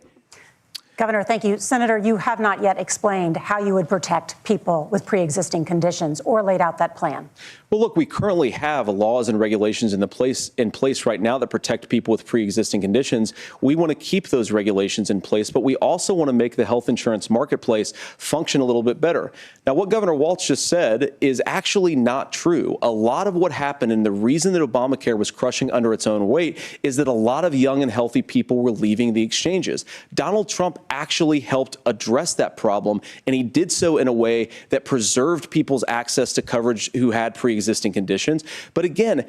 Governor, thank you. Senator, you have not yet explained how you would protect people with pre-existing conditions or laid out that plan. Well, look, we currently have laws and regulations in place right now that protect people with pre-existing conditions. We want to keep those regulations in place, but we also want to make the health insurance marketplace function a little bit better. Now, what Governor Walz just said is actually not true. A lot of what happened, and the reason that Obamacare was crushing under its own weight, is that a lot of young and healthy people were leaving the exchanges. Donald Trump actually helped address that problem, and he did so in a way that preserved people's access to coverage who had pre-existing conditions. But again,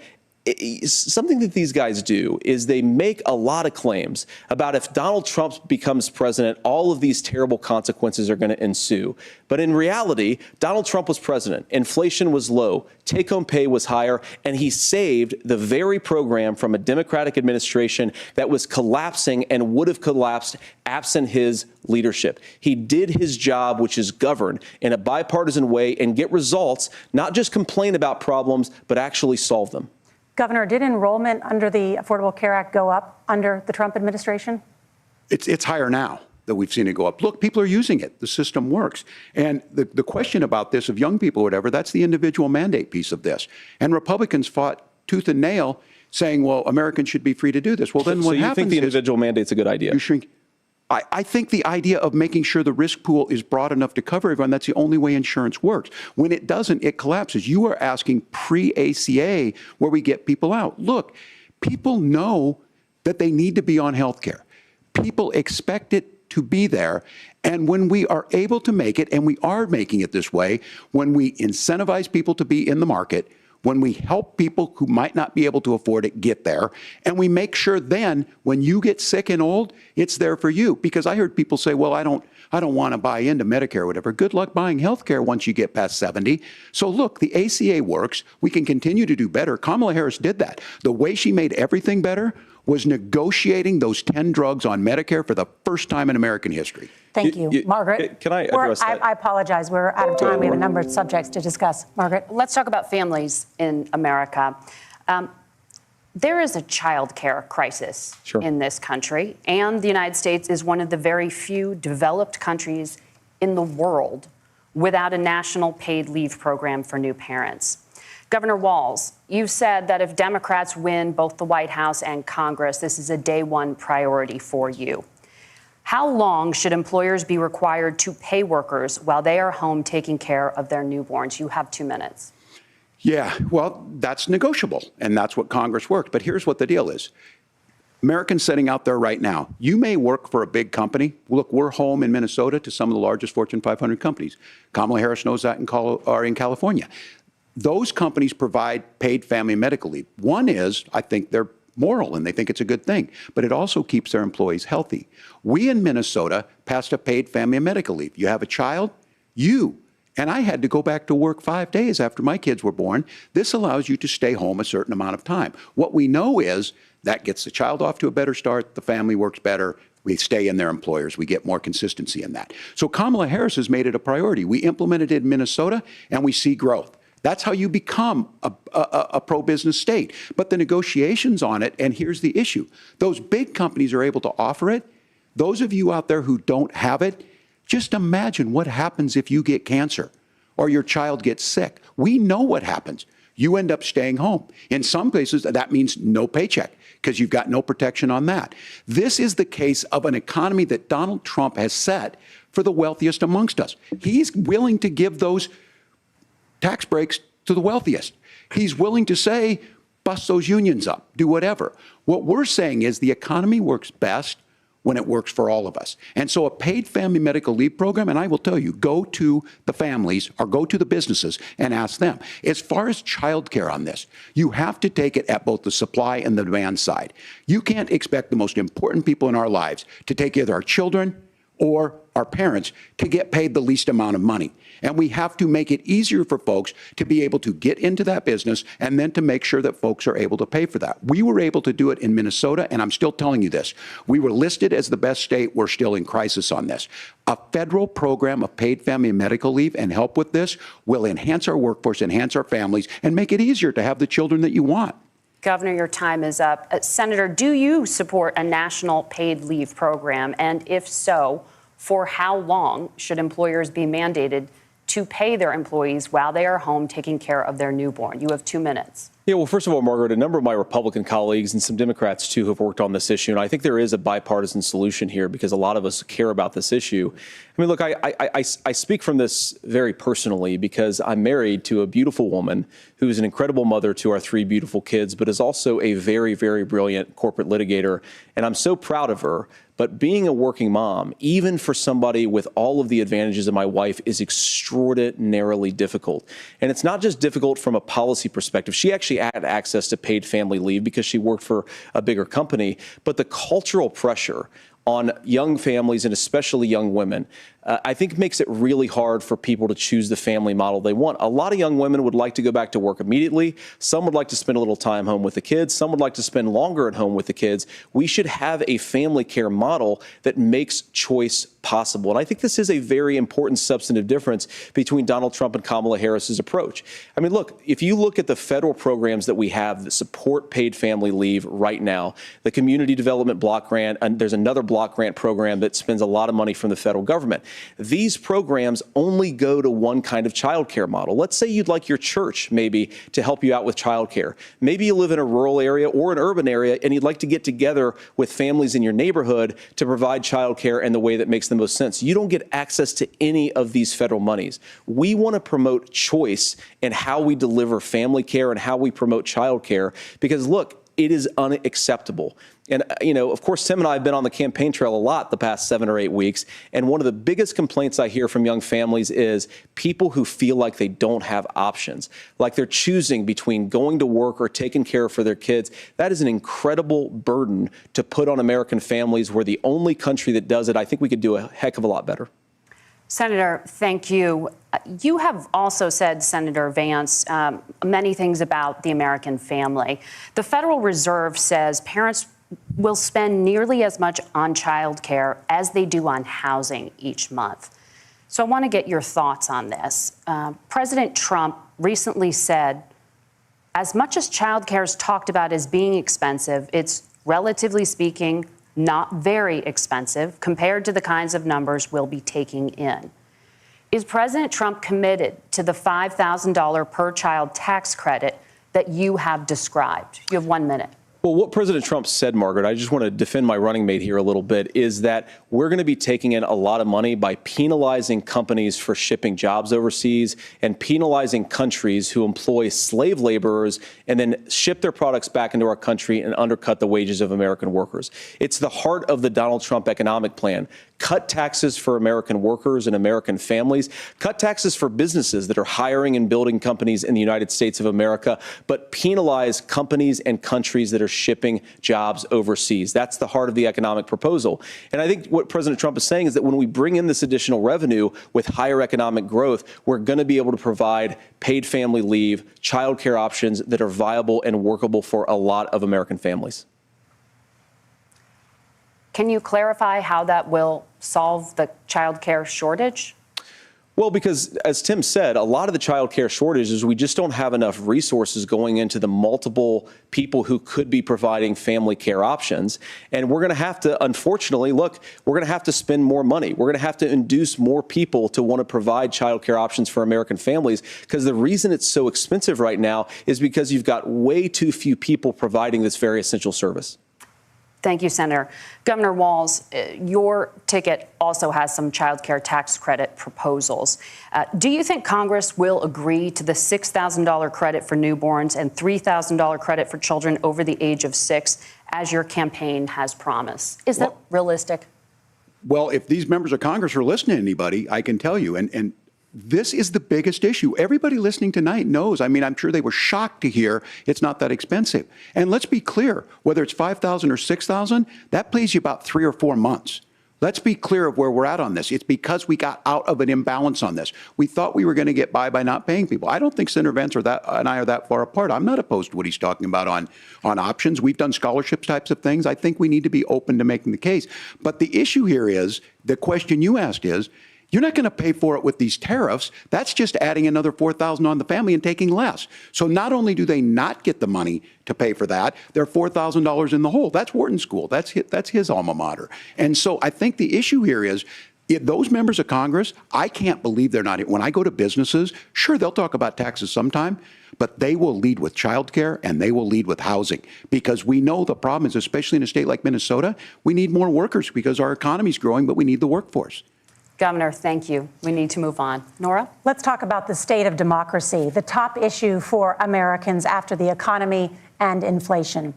something that these guys do is they make a lot of claims about if Donald Trump becomes president, all of these terrible consequences are going to ensue. But in reality, Donald Trump was president. Inflation was low. Take-home pay was higher. And he saved the very program from a Democratic administration that was collapsing and would have collapsed absent his leadership. He did his job, which is govern in a bipartisan way and get results, not just complain about problems, but actually solve them. Governor, did enrollment under the Affordable Care Act go up under the Trump administration? It's higher now that we've seen it go up. Look, people are using it. The system works. And the question about this of young people or whatever, that's the individual mandate piece of this. And Republicans fought tooth and nail saying, well, Americans should be free to do this. Well, then what happens is... So you think the individual mandate's a good idea? You shrink. I think the idea of making sure the risk pool is broad enough to cover everyone, that's the only way insurance works. When it doesn't, it collapses. You are asking pre-ACA where we get people out. Look, people know that they need to be on health care. People expect it to be there. And when we are able to make it, and we are making it this way, when we incentivize people to be in the market, when we help people who might not be able to afford it get there, and we make sure then when you get sick and old, it's there for you. Because I heard people say, well, I don't want to buy into Medicare or whatever. Good luck buying health care once you get past 70. So look, the ACA works. We can continue to do better. Kamala Harris did that. The way she made everything better was negotiating those 10 drugs on Medicare for the first time in American history. Thank you. Margaret? Can I address that? I apologize. We're out of time. We have a number of subjects to discuss. Margaret? Let's talk about families in America. There is a child care crisis in this country, and the United States is one of the very few developed countries in the world without a national paid leave program for new parents. Governor Walz, you've said that if Democrats win both the White House and Congress, this is a day one priority for you. How long should employers be required to pay workers while they are home taking care of their newborns? You have 2 minutes. Yeah, well, that's negotiable, and that's what Congress worked. But here's what the deal is. Americans sitting out there right now, you may work for a big company. Look, we're home in Minnesota to some of the largest Fortune 500 companies. Kamala Harris knows that in California. Those companies provide paid family and medical leave. One is, I think they're moral and they think it's a good thing, but it also keeps their employees healthy. We in Minnesota passed a paid family and medical leave. You have a child, you and I had to go back to work 5 days after my kids were born. This allows you to stay home a certain amount of time. What we know is that gets the child off to a better start, the family works better, we stay in their employers, we get more consistency in that. So Kamala Harris has made it a priority. We implemented it in Minnesota, and we see growth. That's how you become a pro-business state. But the negotiations on it, and here's the issue, those big companies are able to offer it. Those of you out there who don't have it, just imagine what happens if you get cancer or your child gets sick. We know what happens. You end up staying home. In some cases, that means no paycheck because you've got no protection on that. This is the case of an economy that Donald Trump has set for the wealthiest amongst us. He's willing to give those tax breaks to the wealthiest. He's willing to say, bust those unions up, do whatever. What we're saying is the economy works best when it works for all of us. And so a paid family medical leave program, and I will tell you, go to the families or go to the businesses and ask them. As far as childcare on this, you have to take it at both the supply and the demand side. You can't expect the most important people in our lives to take either our children or our parents to get paid the least amount of money. And we have to make it easier for folks to be able to get into that business and then to make sure that folks are able to pay for that. We were able to do it in Minnesota, and I'm still telling you this. We were listed as the best state. We're still in crisis on this. A federal program of paid family and medical leave and help with this will enhance our workforce, enhance our families, and make it easier to have the children that you want. Governor, your time is up. Senator, do you support a national paid leave program? And if so, for how long should employers be mandated to pay their employees while they are home taking care of their newborn? You have 2 minutes. Yeah, well, first of all, Margaret, a number of my Republican colleagues and some Democrats, too, have worked on this issue. And I think there is a bipartisan solution here because a lot of us care about this issue. I mean, look, I speak from this very personally because I'm married to a beautiful woman who is an incredible mother to our 3 beautiful kids, but is also a very, very brilliant corporate litigator. And I'm so proud of her. But being a working mom, even for somebody with all of the advantages of my wife, is extraordinarily difficult. And it's not just difficult from a policy perspective. She actually had access to paid family leave because she worked for a bigger company. But the cultural pressure on young families and especially young women, I think makes it really hard for people to choose the family model they want. A lot of young women would like to go back to work immediately. Some would like to spend a little time home with the kids. Some would like to spend longer at home with the kids. We should have a family care model that makes choice possible. And I think this is a very important substantive difference between Donald Trump and Kamala Harris's approach. I mean, look, if you look at the federal programs that we have that support paid family leave right now, the Community Development Block Grant, and there's another block grant program that spends a lot of money from the federal government. These programs only go to one kind of childcare model. Let's say you'd like your church maybe to help you out with childcare. Maybe you live in a rural area or an urban area and you'd like to get together with families in your neighborhood to provide childcare in the way that makes the most sense. You don't get access to any of these federal monies. We want to promote choice in how we deliver family care and how we promote childcare because, look, it is unacceptable. And, you know, of course, Tim and I have been on the campaign trail a lot the past 7 or 8 weeks. And one of the biggest complaints I hear from young families is people who feel like they don't have options, like they're choosing between going to work or taking care for their kids. That is an incredible burden to put on American families. We're the only country that does it. I think we could do a heck of a lot better. Senator, thank you. You have also said, Senator Vance, many things about the American family. The Federal Reserve says parents will spend nearly as much on child care as they do on housing each month. So I want to get your thoughts on this. President Trump recently said, as much as child care is talked about as being expensive, it's relatively speaking not very expensive compared to the kinds of numbers we'll be taking in. Is President Trump committed to the $5,000 per child tax credit that you have described? You have 1 minute. Well, what President Trump said, Margaret, I just want to defend my running mate here a little bit, is that we're going to be taking in a lot of money by penalizing companies for shipping jobs overseas and penalizing countries who employ slave laborers and then ship their products back into our country and undercut the wages of American workers. It's the heart of the Donald Trump economic plan. Cut taxes for American workers and American families. Cut taxes for businesses that are hiring and building companies in the United States of America, but penalize companies and countries that are shipping jobs overseas. That's the heart of the economic proposal. And I think what President Trump is saying is that when we bring in this additional revenue with higher economic growth, we're going to be able to provide paid family leave, childcare options that are viable and workable for a lot of American families. Can you clarify how that will solve the childcare shortage? Well, because as Tim said, a lot of the child care shortage is we just don't have enough resources going into the multiple people who could be providing family care options. And we're going to have to, unfortunately, look, we're going to have to spend more money. We're going to have to induce more people to want to provide child care options for American families, because the reason it's so expensive right now is because you've got way too few people providing this very essential service. Thank you, Senator. Governor Walz, your ticket also has some child care tax credit proposals. Do you think Congress will agree to the $6,000 credit for newborns and $3,000 credit for children over the age of 6, as your campaign has promised? Is that realistic? Well, if these members of Congress are listening to anybody, I can tell you, and this is the biggest issue. Everybody listening tonight knows. I mean, I'm sure they were shocked to hear it's not that expensive. And let's be clear, whether it's $5,000 or $6,000, that pays you about 3 or 4 months. Let's be clear of where we're at on this. It's because we got out of an imbalance on this. We thought we were going to get by not paying people. I don't think Senator Vance and I are that far apart. I'm not opposed to what he's talking about on options. We've done scholarships types of things. I think we need to be open to making the case. But the issue here is, the question you asked is, you're not going to pay for it with these tariffs. That's just adding another $4,000 on the family and taking less. So not only do they not get the money to pay for that, they're $4,000 in the hole. That's Wharton School. That's his alma mater. And so I think the issue here is, those members of Congress, I can't believe they're not. When I go to businesses, sure, they'll talk about taxes sometime, but they will lead with childcare and they will lead with housing, because we know the problem is, especially in a state like Minnesota, we need more workers because our economy is growing, but we need the workforce. Governor, thank you. We need to move on. Nora? Let's talk about the state of democracy, the top issue for Americans after the economy and inflation.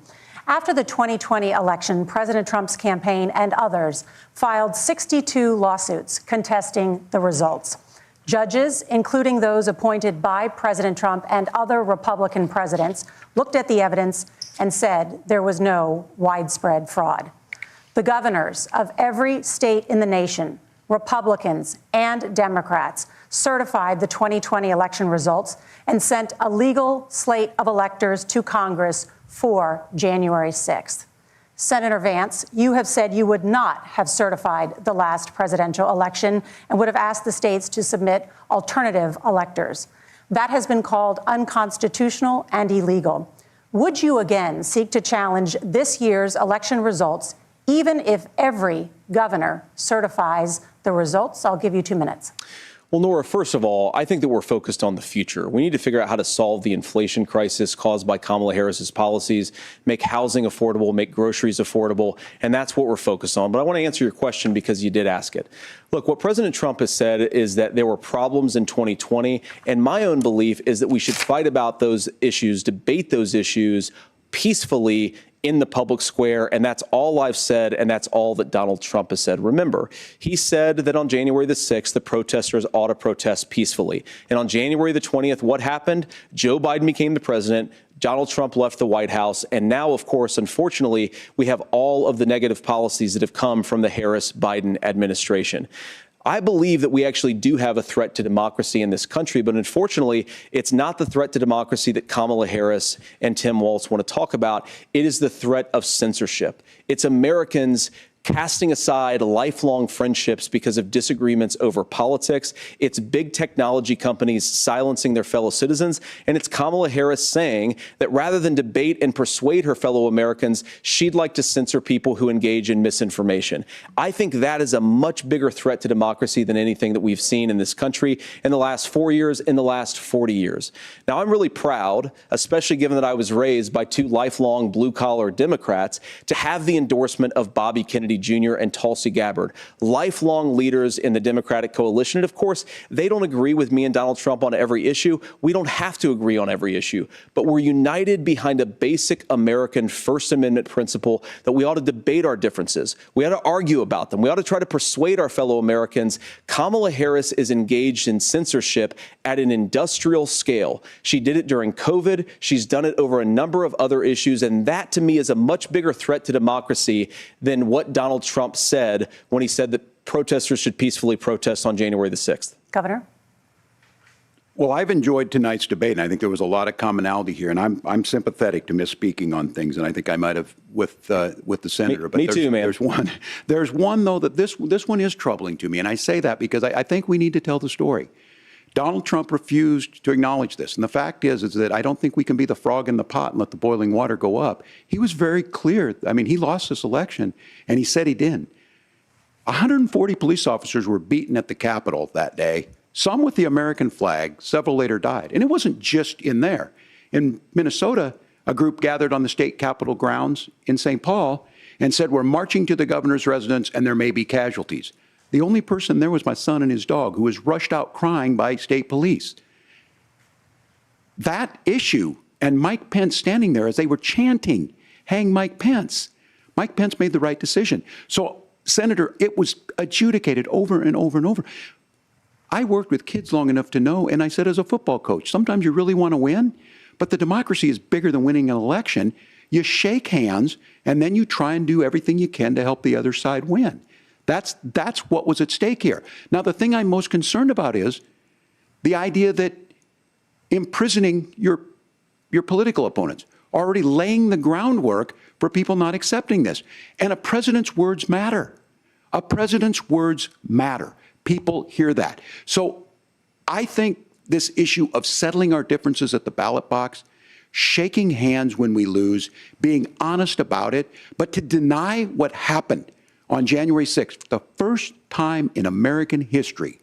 After the 2020 election, President Trump's campaign and others filed 62 lawsuits contesting the results. Judges, including those appointed by President Trump and other Republican presidents, looked at the evidence and said there was no widespread fraud. The governors of every state in the nation, Republicans and Democrats, certified the 2020 election results and sent a legal slate of electors to Congress for January 6th. Senator Vance, you have said you would not have certified the last presidential election and would have asked the states to submit alternative electors. That has been called unconstitutional and illegal. Would you again seek to challenge this year's election results, even if every governor certifies the results? I'll give you 2 minutes. Well, Nora, first of all, I think that we're focused on the future. We need to figure out how to solve the inflation crisis caused by Kamala Harris's policies, make housing affordable, make groceries affordable, and that's what we're focused on. But I want to answer your question because you did ask it. Look, what President Trump has said is that there were problems in 2020, and my own belief is that we should fight about those issues, debate those issues peacefully in the public square, and that's all I've said, and that's all that Donald Trump has said. Remember, he said that on January the 6th, the protesters ought to protest peacefully. And on January the 20th, what happened? Joe Biden became the president. Donald Trump left the White House. And now, of course, unfortunately, we have all of the negative policies that have come from the Harris-Biden administration. I believe that we actually do have a threat to democracy in this country, but unfortunately, it's not the threat to democracy that Kamala Harris and Tim Walz want to talk about. It is the threat of censorship. It's Americans casting aside lifelong friendships because of disagreements over politics. It's big technology companies silencing their fellow citizens. And it's Kamala Harris saying that rather than debate and persuade her fellow Americans, she'd like to censor people who engage in misinformation. I think that is a much bigger threat to democracy than anything that we've seen in this country in the last 4 years, in the last 40 years. Now, I'm really proud, especially given that I was raised by 2 lifelong blue-collar Democrats, to have the endorsement of Bobby Kennedy Kennedy Jr. and Tulsi Gabbard, lifelong leaders in the Democratic coalition. And of course, they don't agree with me and Donald Trump on every issue. We don't have to agree on every issue, but we're united behind a basic American First Amendment principle that we ought to debate our differences. We ought to argue about them. We ought to try to persuade our fellow Americans. Kamala Harris is engaged in censorship at an industrial scale. She did it during COVID. She's done it over a number of other issues. And that, to me, is a much bigger threat to democracy than what Donald Trump said when he said that protesters should peacefully protest on January the 6th. Governor? Well, I've enjoyed tonight's debate, and I think there was a lot of commonality here. And I'm sympathetic to misspeaking on things, and I think I might have with the senator. Me too, man. There's one though that this one is troubling to me, and I say that because I think we need to tell the story. Donald Trump refused to acknowledge this, and the fact is that I don't think we can be the frog in the pot and let the boiling water go up. He was very clear. I mean, he lost this election, and he said he didn't. 140 police officers were beaten at the Capitol that day. Some with the American flag, several later died. And it wasn't just in there. In Minnesota, a group gathered on the state capitol grounds in St. Paul and said, we're marching to the governor's residence and there may be casualties. The only person there was my son and his dog, who was rushed out crying by state police. That issue and Mike Pence standing there as they were chanting, hang Mike Pence. Mike Pence made the right decision. So, Senator, it was adjudicated over and over and over. I worked with kids long enough to know, and I said as a football coach, sometimes you really want to win, but the democracy is bigger than winning an election. You shake hands, and then you try and do everything you can to help the other side win. That's what was at stake here. Now, the thing I'm most concerned about is the idea that imprisoning your political opponents, already laying the groundwork for people not accepting this. And a president's words matter. A president's words matter. People hear that. So I think this issue of settling our differences at the ballot box, shaking hands when we lose, being honest about it, but to deny what happened on January 6th, the first time in American history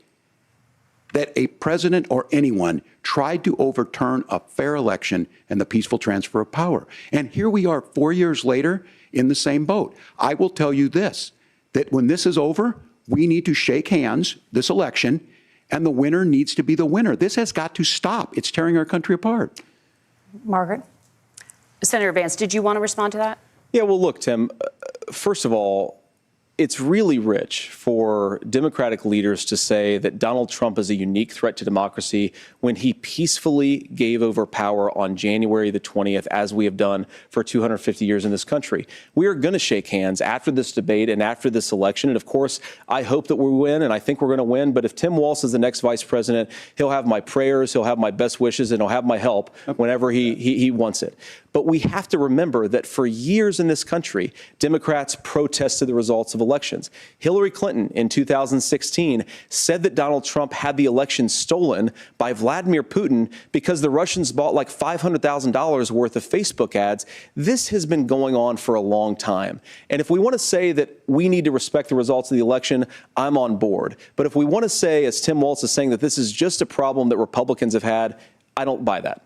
that a president or anyone tried to overturn a fair election and the peaceful transfer of power. And here we are 4 years later in the same boat. I will tell you this, that when this is over, we need to shake hands this election, and the winner needs to be the winner. This has got to stop. It's tearing our country apart. Margaret? Senator Vance, did you want to respond to that? Yeah, well, look, Tim, first of all, it's really rich for Democratic leaders to say that Donald Trump is a unique threat to democracy when he peacefully gave over power on January the 20th, as we have done for 250 years in this country. We are going to shake hands after this debate and after this election. And of course, I hope that we win, and I think we're going to win. But if Tim Walz is the next vice president, he'll have my prayers, he'll have my best wishes, and he'll have my help whenever he wants it. But we have to remember that for years in this country, Democrats protested the results of elections. Hillary Clinton in 2016 said that Donald Trump had the election stolen by Vladimir Putin because the Russians bought like $500,000 worth of Facebook ads. This has been going on for a long time. And if we want to say that we need to respect the results of the election, I'm on board. But if we want to say, as Tim Walz is saying, that this is just a problem that Republicans have had, I don't buy that.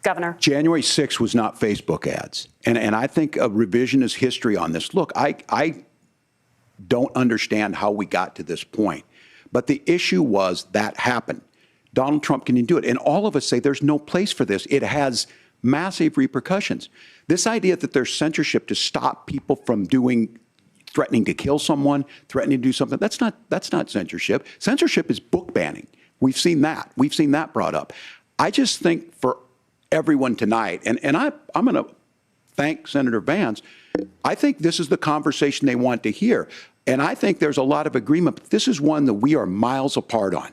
Governor. January 6th was not Facebook ads. And I think a revisionist history on this. Look, I don't understand how we got to this point. But the issue was that happened. Donald Trump can do it. And all of us say there's no place for this. It has massive repercussions. This idea that there's censorship to stop people from threatening to kill someone, threatening to do something, that's not censorship. Censorship is book banning. We've seen that. We've seen that brought up. I just think for everyone tonight, and I'm going to thank Senator Vance, I think this is the conversation they want to hear. And I think there's a lot of agreement, but this is one that we are miles apart on.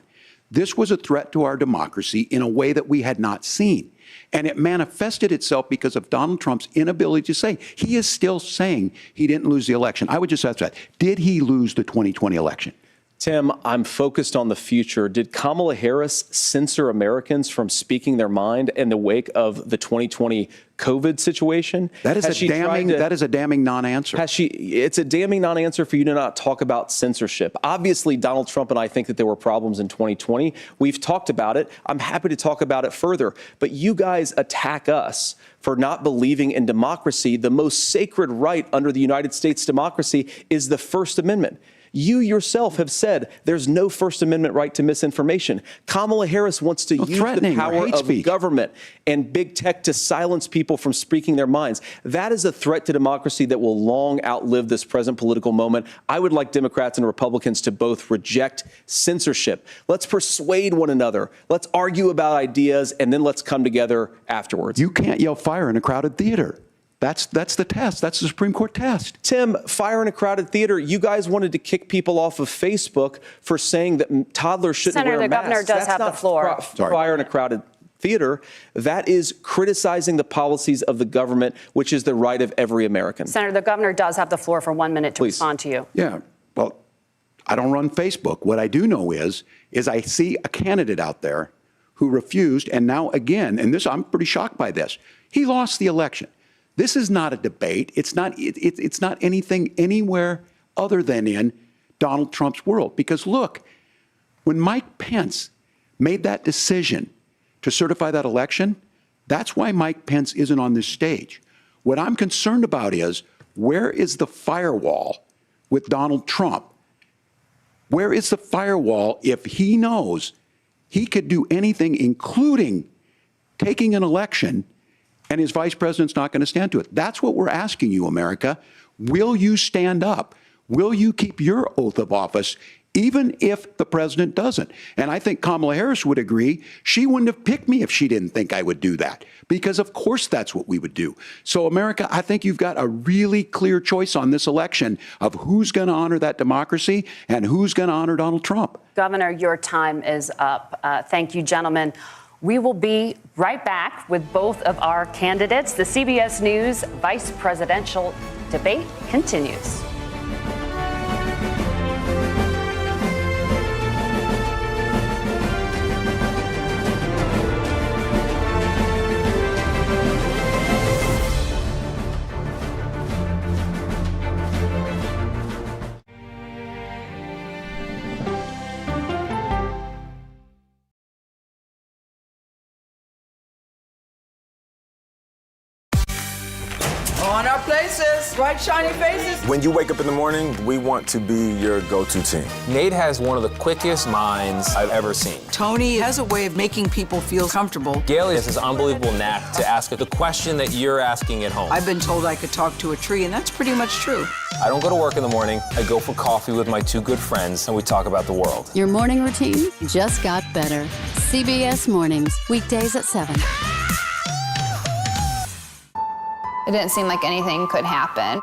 This was a threat to our democracy in a way that we had not seen. And it manifested itself because of Donald Trump's inability to say. He is still saying he didn't lose the election. I would just ask that. Did he lose the 2020 election? Tim, I'm focused on the future. Did Kamala Harris censor Americans from speaking their mind in the wake of the 2020 COVID situation? That is a damning non-answer. It's a damning non-answer for you to not talk about censorship. Obviously, Donald Trump and I think that there were problems in 2020. We've talked about it. I'm happy to talk about it further. But you guys attack us for not believing in democracy. The most sacred right under the United States democracy is the First Amendment. You yourself have said there's no First Amendment right to misinformation. Kamala Harris wants to use the power of government and big tech to silence people from speaking their minds. That is a threat to democracy that will long outlive this present political moment. I would like Democrats and Republicans to both reject censorship. Let's persuade one another. Let's argue about ideas, and then let's come together afterwards. You can't yell fire in a crowded theater. That's the test. That's the Supreme Court test. Tim, fire in a crowded theater. You guys wanted to kick people off of Facebook for saying that toddlers shouldn't wear masks. Senator, the governor does have the floor. Fire in a crowded theater. That is criticizing the policies of the government, which is the right of every American. Senator, the governor does have the floor for 1 minute to respond to you. Yeah. Well, I don't run Facebook. What I do know is I see a candidate out there who refused, and now again, and this, I'm pretty shocked by this. He lost the election. This is not a debate. It's not anything anywhere other than in Donald Trump's world. Because look, when Mike Pence made that decision to certify that election, that's why Mike Pence isn't on this stage. What I'm concerned about is, where is the firewall with Donald Trump? Where is the firewall if he knows he could do anything, including taking an election, and his vice president's not going to stand to it? That's what we're asking you, America. Will you stand up? Will you keep your oath of office, even if the president doesn't? And I think Kamala Harris would agree. She wouldn't have picked me if she didn't think I would do that, because of course that's what we would do. So America, I think you've got a really clear choice on this election of who's going to honor that democracy and who's going to honor Donald Trump. Governor, your time is up. Thank you, gentlemen. We will be right back with both of our candidates. The CBS News vice presidential debate continues. On our places, bright, shiny faces. When you wake up in the morning, we want to be your go-to team. Nate has one of the quickest minds I've ever seen. Tony has a way of making people feel comfortable. Gail has this unbelievable knack to ask the question that you're asking at home. I've been told I could talk to a tree, and that's pretty much true. I don't go to work in the morning. I go for coffee with my two good friends, and we talk about the world. Your morning routine just got better. CBS Mornings, weekdays at 7. It didn't seem like anything could happen,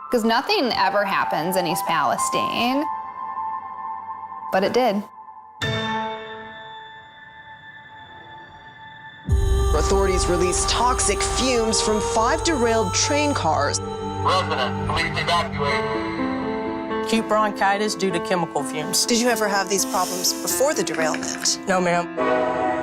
because nothing ever happens in East Palestine, but it did. Authorities released toxic fumes from 5 derailed train cars. Resident, please evacuate. Acute bronchitis due to chemical fumes. Did you ever have these problems before the derailment? No, ma'am.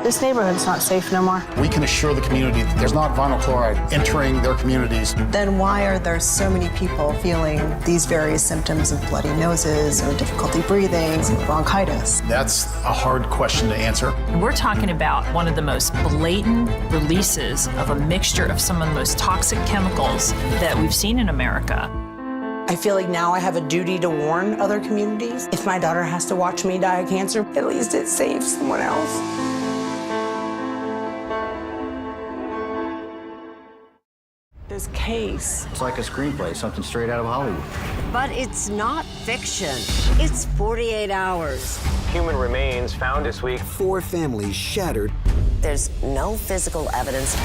This neighborhood's not safe no more. We can assure the community that there's not vinyl chloride entering their communities. Then why are there so many people feeling these various symptoms of bloody noses or difficulty breathing, bronchitis? That's a hard question to answer. We're talking about one of the most blatant releases of a mixture of some of the most toxic chemicals that we've seen in America. I feel like now I have a duty to warn other communities. If my daughter has to watch me die of cancer, at least it saves someone else. This case. It's like a screenplay, something straight out of Hollywood. But it's not fiction. It's 48 hours. Human remains found this week. 4 families shattered. There's no physical evidence.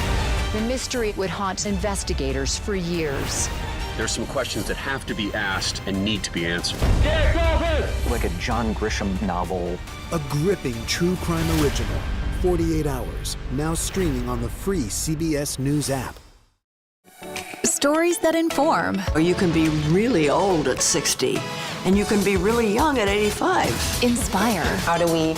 The mystery would haunt investigators for years. There's some questions that have to be asked and need to be answered. Like a John Grisham novel. A gripping true crime original. 48 hours. Now streaming on the free CBS News app. Stories that inform. Or you can be really old at 60, and you can be really young at 85. Inspire. How do we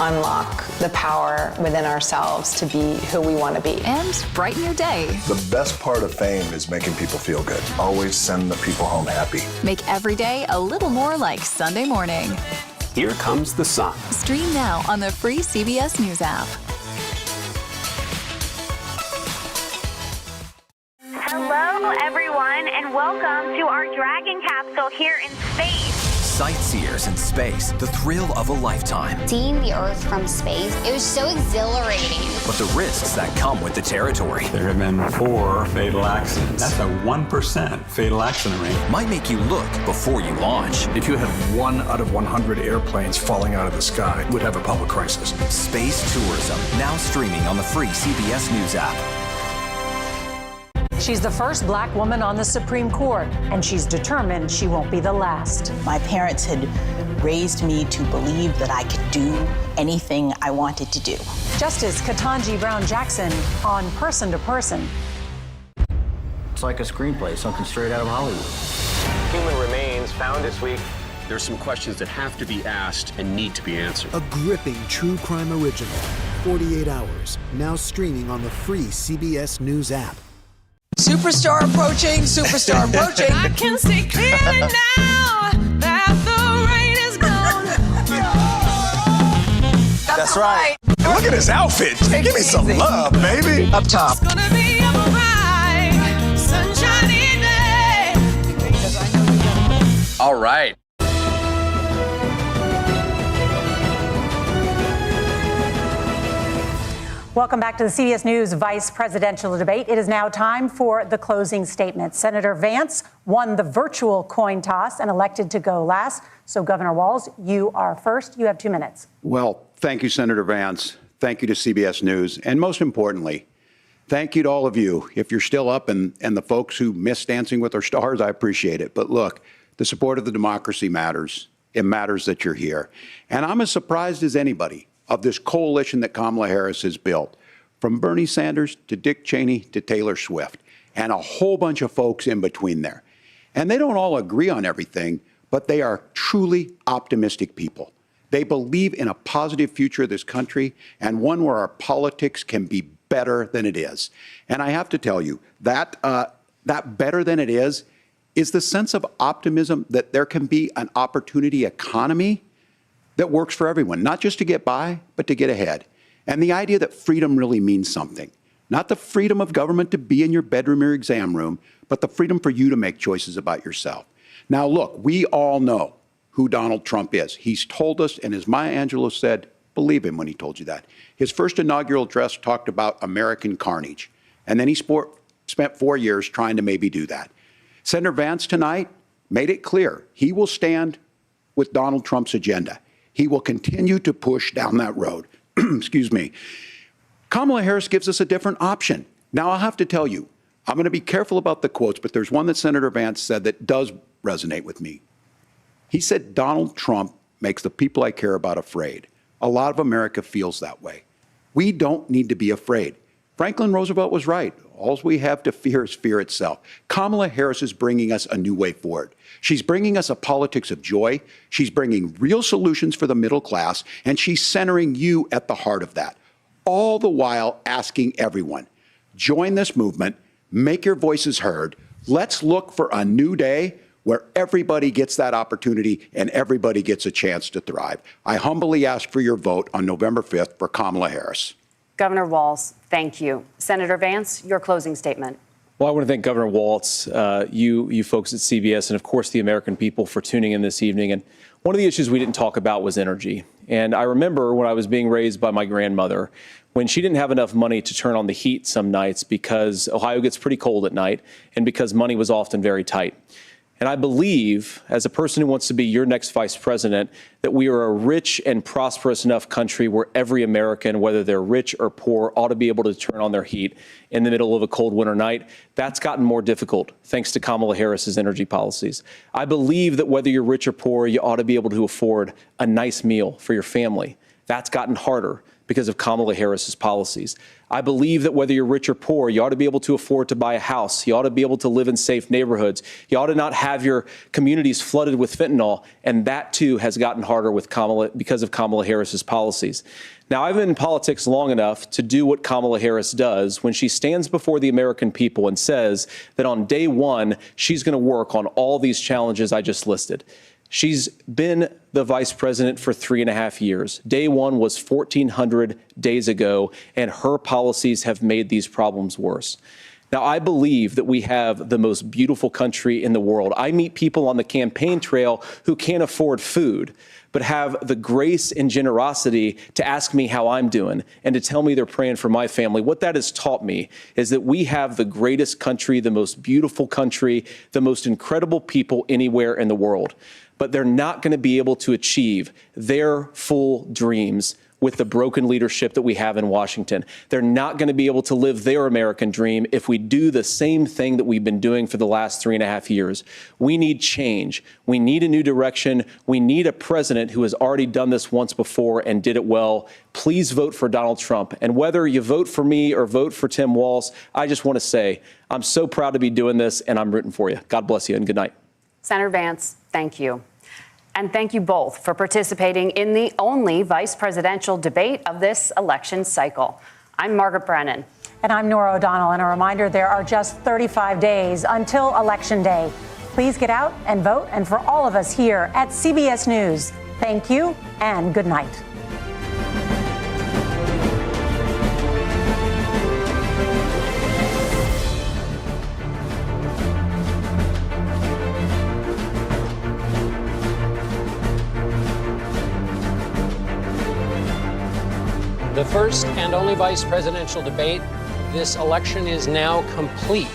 unlock the power within ourselves to be who we want to be? And brighten your day. The best part of fame is making people feel good. Always send the people home happy. Make every day a little more like Sunday morning. Here comes the sun. Stream now on the free CBS News app. Hello, everyone, and welcome to our Dragon capsule here in space. Sightseers in space, the thrill of a lifetime. Seeing the Earth from space, it was so exhilarating. But the risks that come with the territory. There have been 4 fatal accidents. That's a 1% fatal accident rate. Might make you look before you launch. If you had 1 out of 100 airplanes falling out of the sky, we'd have a public crisis. Space tourism, now streaming on the free CBS News app. She's the first black woman on the Supreme Court, and she's determined she won't be the last. My parents had raised me to believe that I could do anything I wanted to do. Justice Ketanji Brown Jackson on Person to Person. It's like a screenplay, something straight out of Hollywood. Human remains found this week. There's some questions that have to be asked and need to be answered. A gripping true crime original, 48 Hours, now streaming on the free CBS News app. Superstar approaching, superstar approaching. I can see clearly now that the rain is gone. That's right. Look at his outfit. Give me some love, baby. Up top. It's gonna be a bright, sunshiny day. All right. Welcome back to the CBS News Vice Presidential Debate. It is now time for the closing statement. Senator Vance won the virtual coin toss and elected to go last. So, Governor Walz, you are first. You have 2 minutes. Well, thank you, Senator Vance. Thank you to CBS News. And most importantly, thank you to all of you. If you're still up and the folks who miss Dancing with Our Stars, I appreciate it. But look, the support of the democracy matters. It matters that you're here. And I'm as surprised as anybody of this coalition that Kamala Harris has built, from Bernie Sanders to Dick Cheney to Taylor Swift, and a whole bunch of folks in between there. And they don't all agree on everything, but they are truly optimistic people. They believe in a positive future of this country and one where our politics can be better than it is. And I have to tell you, that better than it is the sense of optimism that there can be an opportunity economy that works for everyone, not just to get by, but to get ahead. And the idea that freedom really means something. Not the freedom of government to be in your bedroom or exam room, but the freedom for you to make choices about yourself. Now, look, we all know who Donald Trump is. He's told us, and as Maya Angelou said, believe him when he told you that. His first inaugural address talked about American carnage. And then he spent 4 years trying to maybe do that. Senator Vance tonight made it clear he will stand with Donald Trump's agenda. He will continue to push down that road. Excuse me. Kamala Harris gives us a different option. Now, I'll have to tell you, I'm going to be careful about the quotes, but there's one that Senator Vance said that does resonate with me. He said, Donald Trump makes the people I care about afraid. A lot of America feels that way. We don't need to be afraid. Franklin Roosevelt was right. All we have to fear is fear itself. Kamala Harris is bringing us a new way forward. She's bringing us a politics of joy. She's bringing real solutions for the middle class, and she's centering you at the heart of that. All the while asking everyone, join this movement, make your voices heard. Let's look for a new day where everybody gets that opportunity and everybody gets a chance to thrive. I humbly ask for your vote on November 5th for Kamala Harris. Governor Walz, thank you. Senator Vance, your closing statement. Well, I want to thank Governor Walz, you folks at CBS, and of course the American people for tuning in this evening. And one of the issues we didn't talk about was energy. And I remember when I was being raised by my grandmother, when she didn't have enough money to turn on the heat some nights because Ohio gets pretty cold at night and because money was often very tight. And I believe, as a person who wants to be your next vice president, that we are a rich and prosperous enough country where every American, whether they're rich or poor, ought to be able to turn on their heat in the middle of a cold winter night. That's gotten more difficult thanks to Kamala Harris's energy policies. I believe that whether you're rich or poor, you ought to be able to afford a nice meal for your family. That's gotten harder because of Kamala Harris's policies. I believe that whether you're rich or poor, you ought to be able to afford to buy a house. You ought to be able to live in safe neighborhoods. You ought to not have your communities flooded with fentanyl. And that, too, has gotten harder with because of Kamala Harris's policies. Now, I've been in politics long enough to do what Kamala Harris does when she stands before the American people and says that on day one, she's going to work on all these challenges I just listed. She's been the vice president for 3.5 years. Day one was 1,400 days ago, and her policies have made these problems worse. Now, I believe that we have the most beautiful country in the world. I meet people on the campaign trail who can't afford food, but have the grace and generosity to ask me how I'm doing and to tell me they're praying for my family. What that has taught me is that we have the greatest country, the most beautiful country, the most incredible people anywhere in the world. But they're not going to be able to achieve their full dreams with the broken leadership that we have in Washington. They're not going to be able to live their American dream if we do the same thing that we've been doing for the last 3.5 years. We need change. We need a new direction. We need a president who has already done this once before and did it well. Please vote for Donald Trump. And whether you vote for me or vote for Tim Walz, I just want to say I'm so proud to be doing this, and I'm rooting for you. God bless you, and good night. Senator Vance, thank you. And thank you both for participating in the only vice presidential debate of this election cycle. I'm Margaret Brennan. And I'm Nora O'Donnell. And a reminder, there are just 35 days until Election Day. Please get out and vote. And for all of us here at CBS News, thank you and good night. The first and only vice presidential debate. This election is now complete.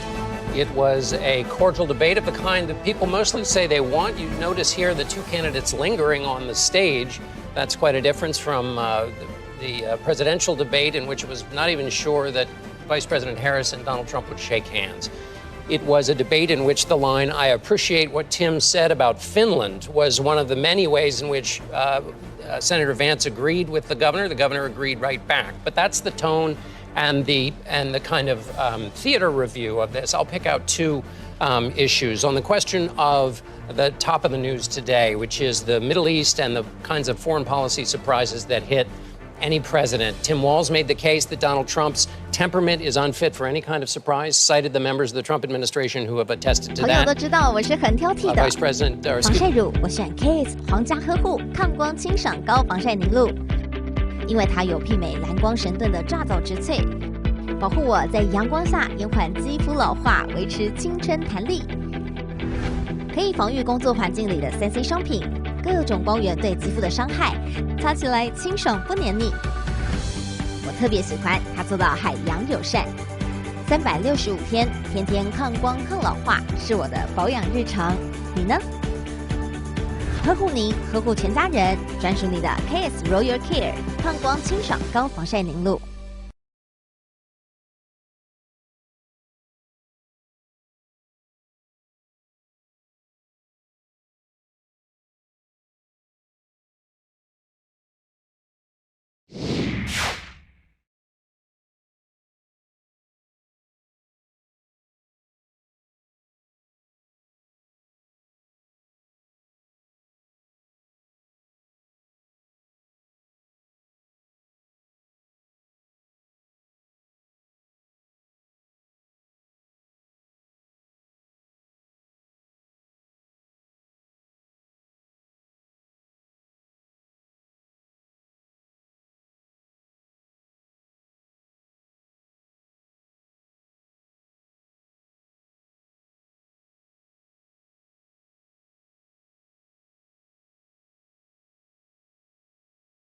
It was a cordial debate of the kind that people mostly say they want. You notice here the two candidates lingering on the stage. That's quite a difference from the presidential debate, in which it was not even sure that Vice President Harris and Donald Trump would shake hands. It was a debate in which the line, "I appreciate what Tim said about Finland," was one of the many ways in which Senator Vance agreed with the governor. The governor agreed right back. But that's the tone and the kind of theater review of this. I'll pick out two issues. On the question of the top of the news today, which is the Middle East and the kinds of foreign policy surprises that hit any president. Tim Walz made the case that Donald Trump's temperament is unfit for any kind of surprise, cited the members of the Trump administration who have attested to that. 朋友都知道我是很挑剔的。 Vice President, 防晒乳我选 KISS 皇家呵护抗光清爽高防晒凝露，因为它有媲美蓝光神盾的抓藻植萃，保护我在阳光下延缓肌肤老化，维持青春弹力，可以防御工作环境里的3C 商品。 各种光源对肌肤的伤害，擦起来清爽不黏腻。我特别喜欢它做到海洋友善，365天，天天抗光抗老化，是我的保养日常。你呢？呵护您，呵护全家人，专属你的 KISS Royal Care 抗光清爽高防晒凝露。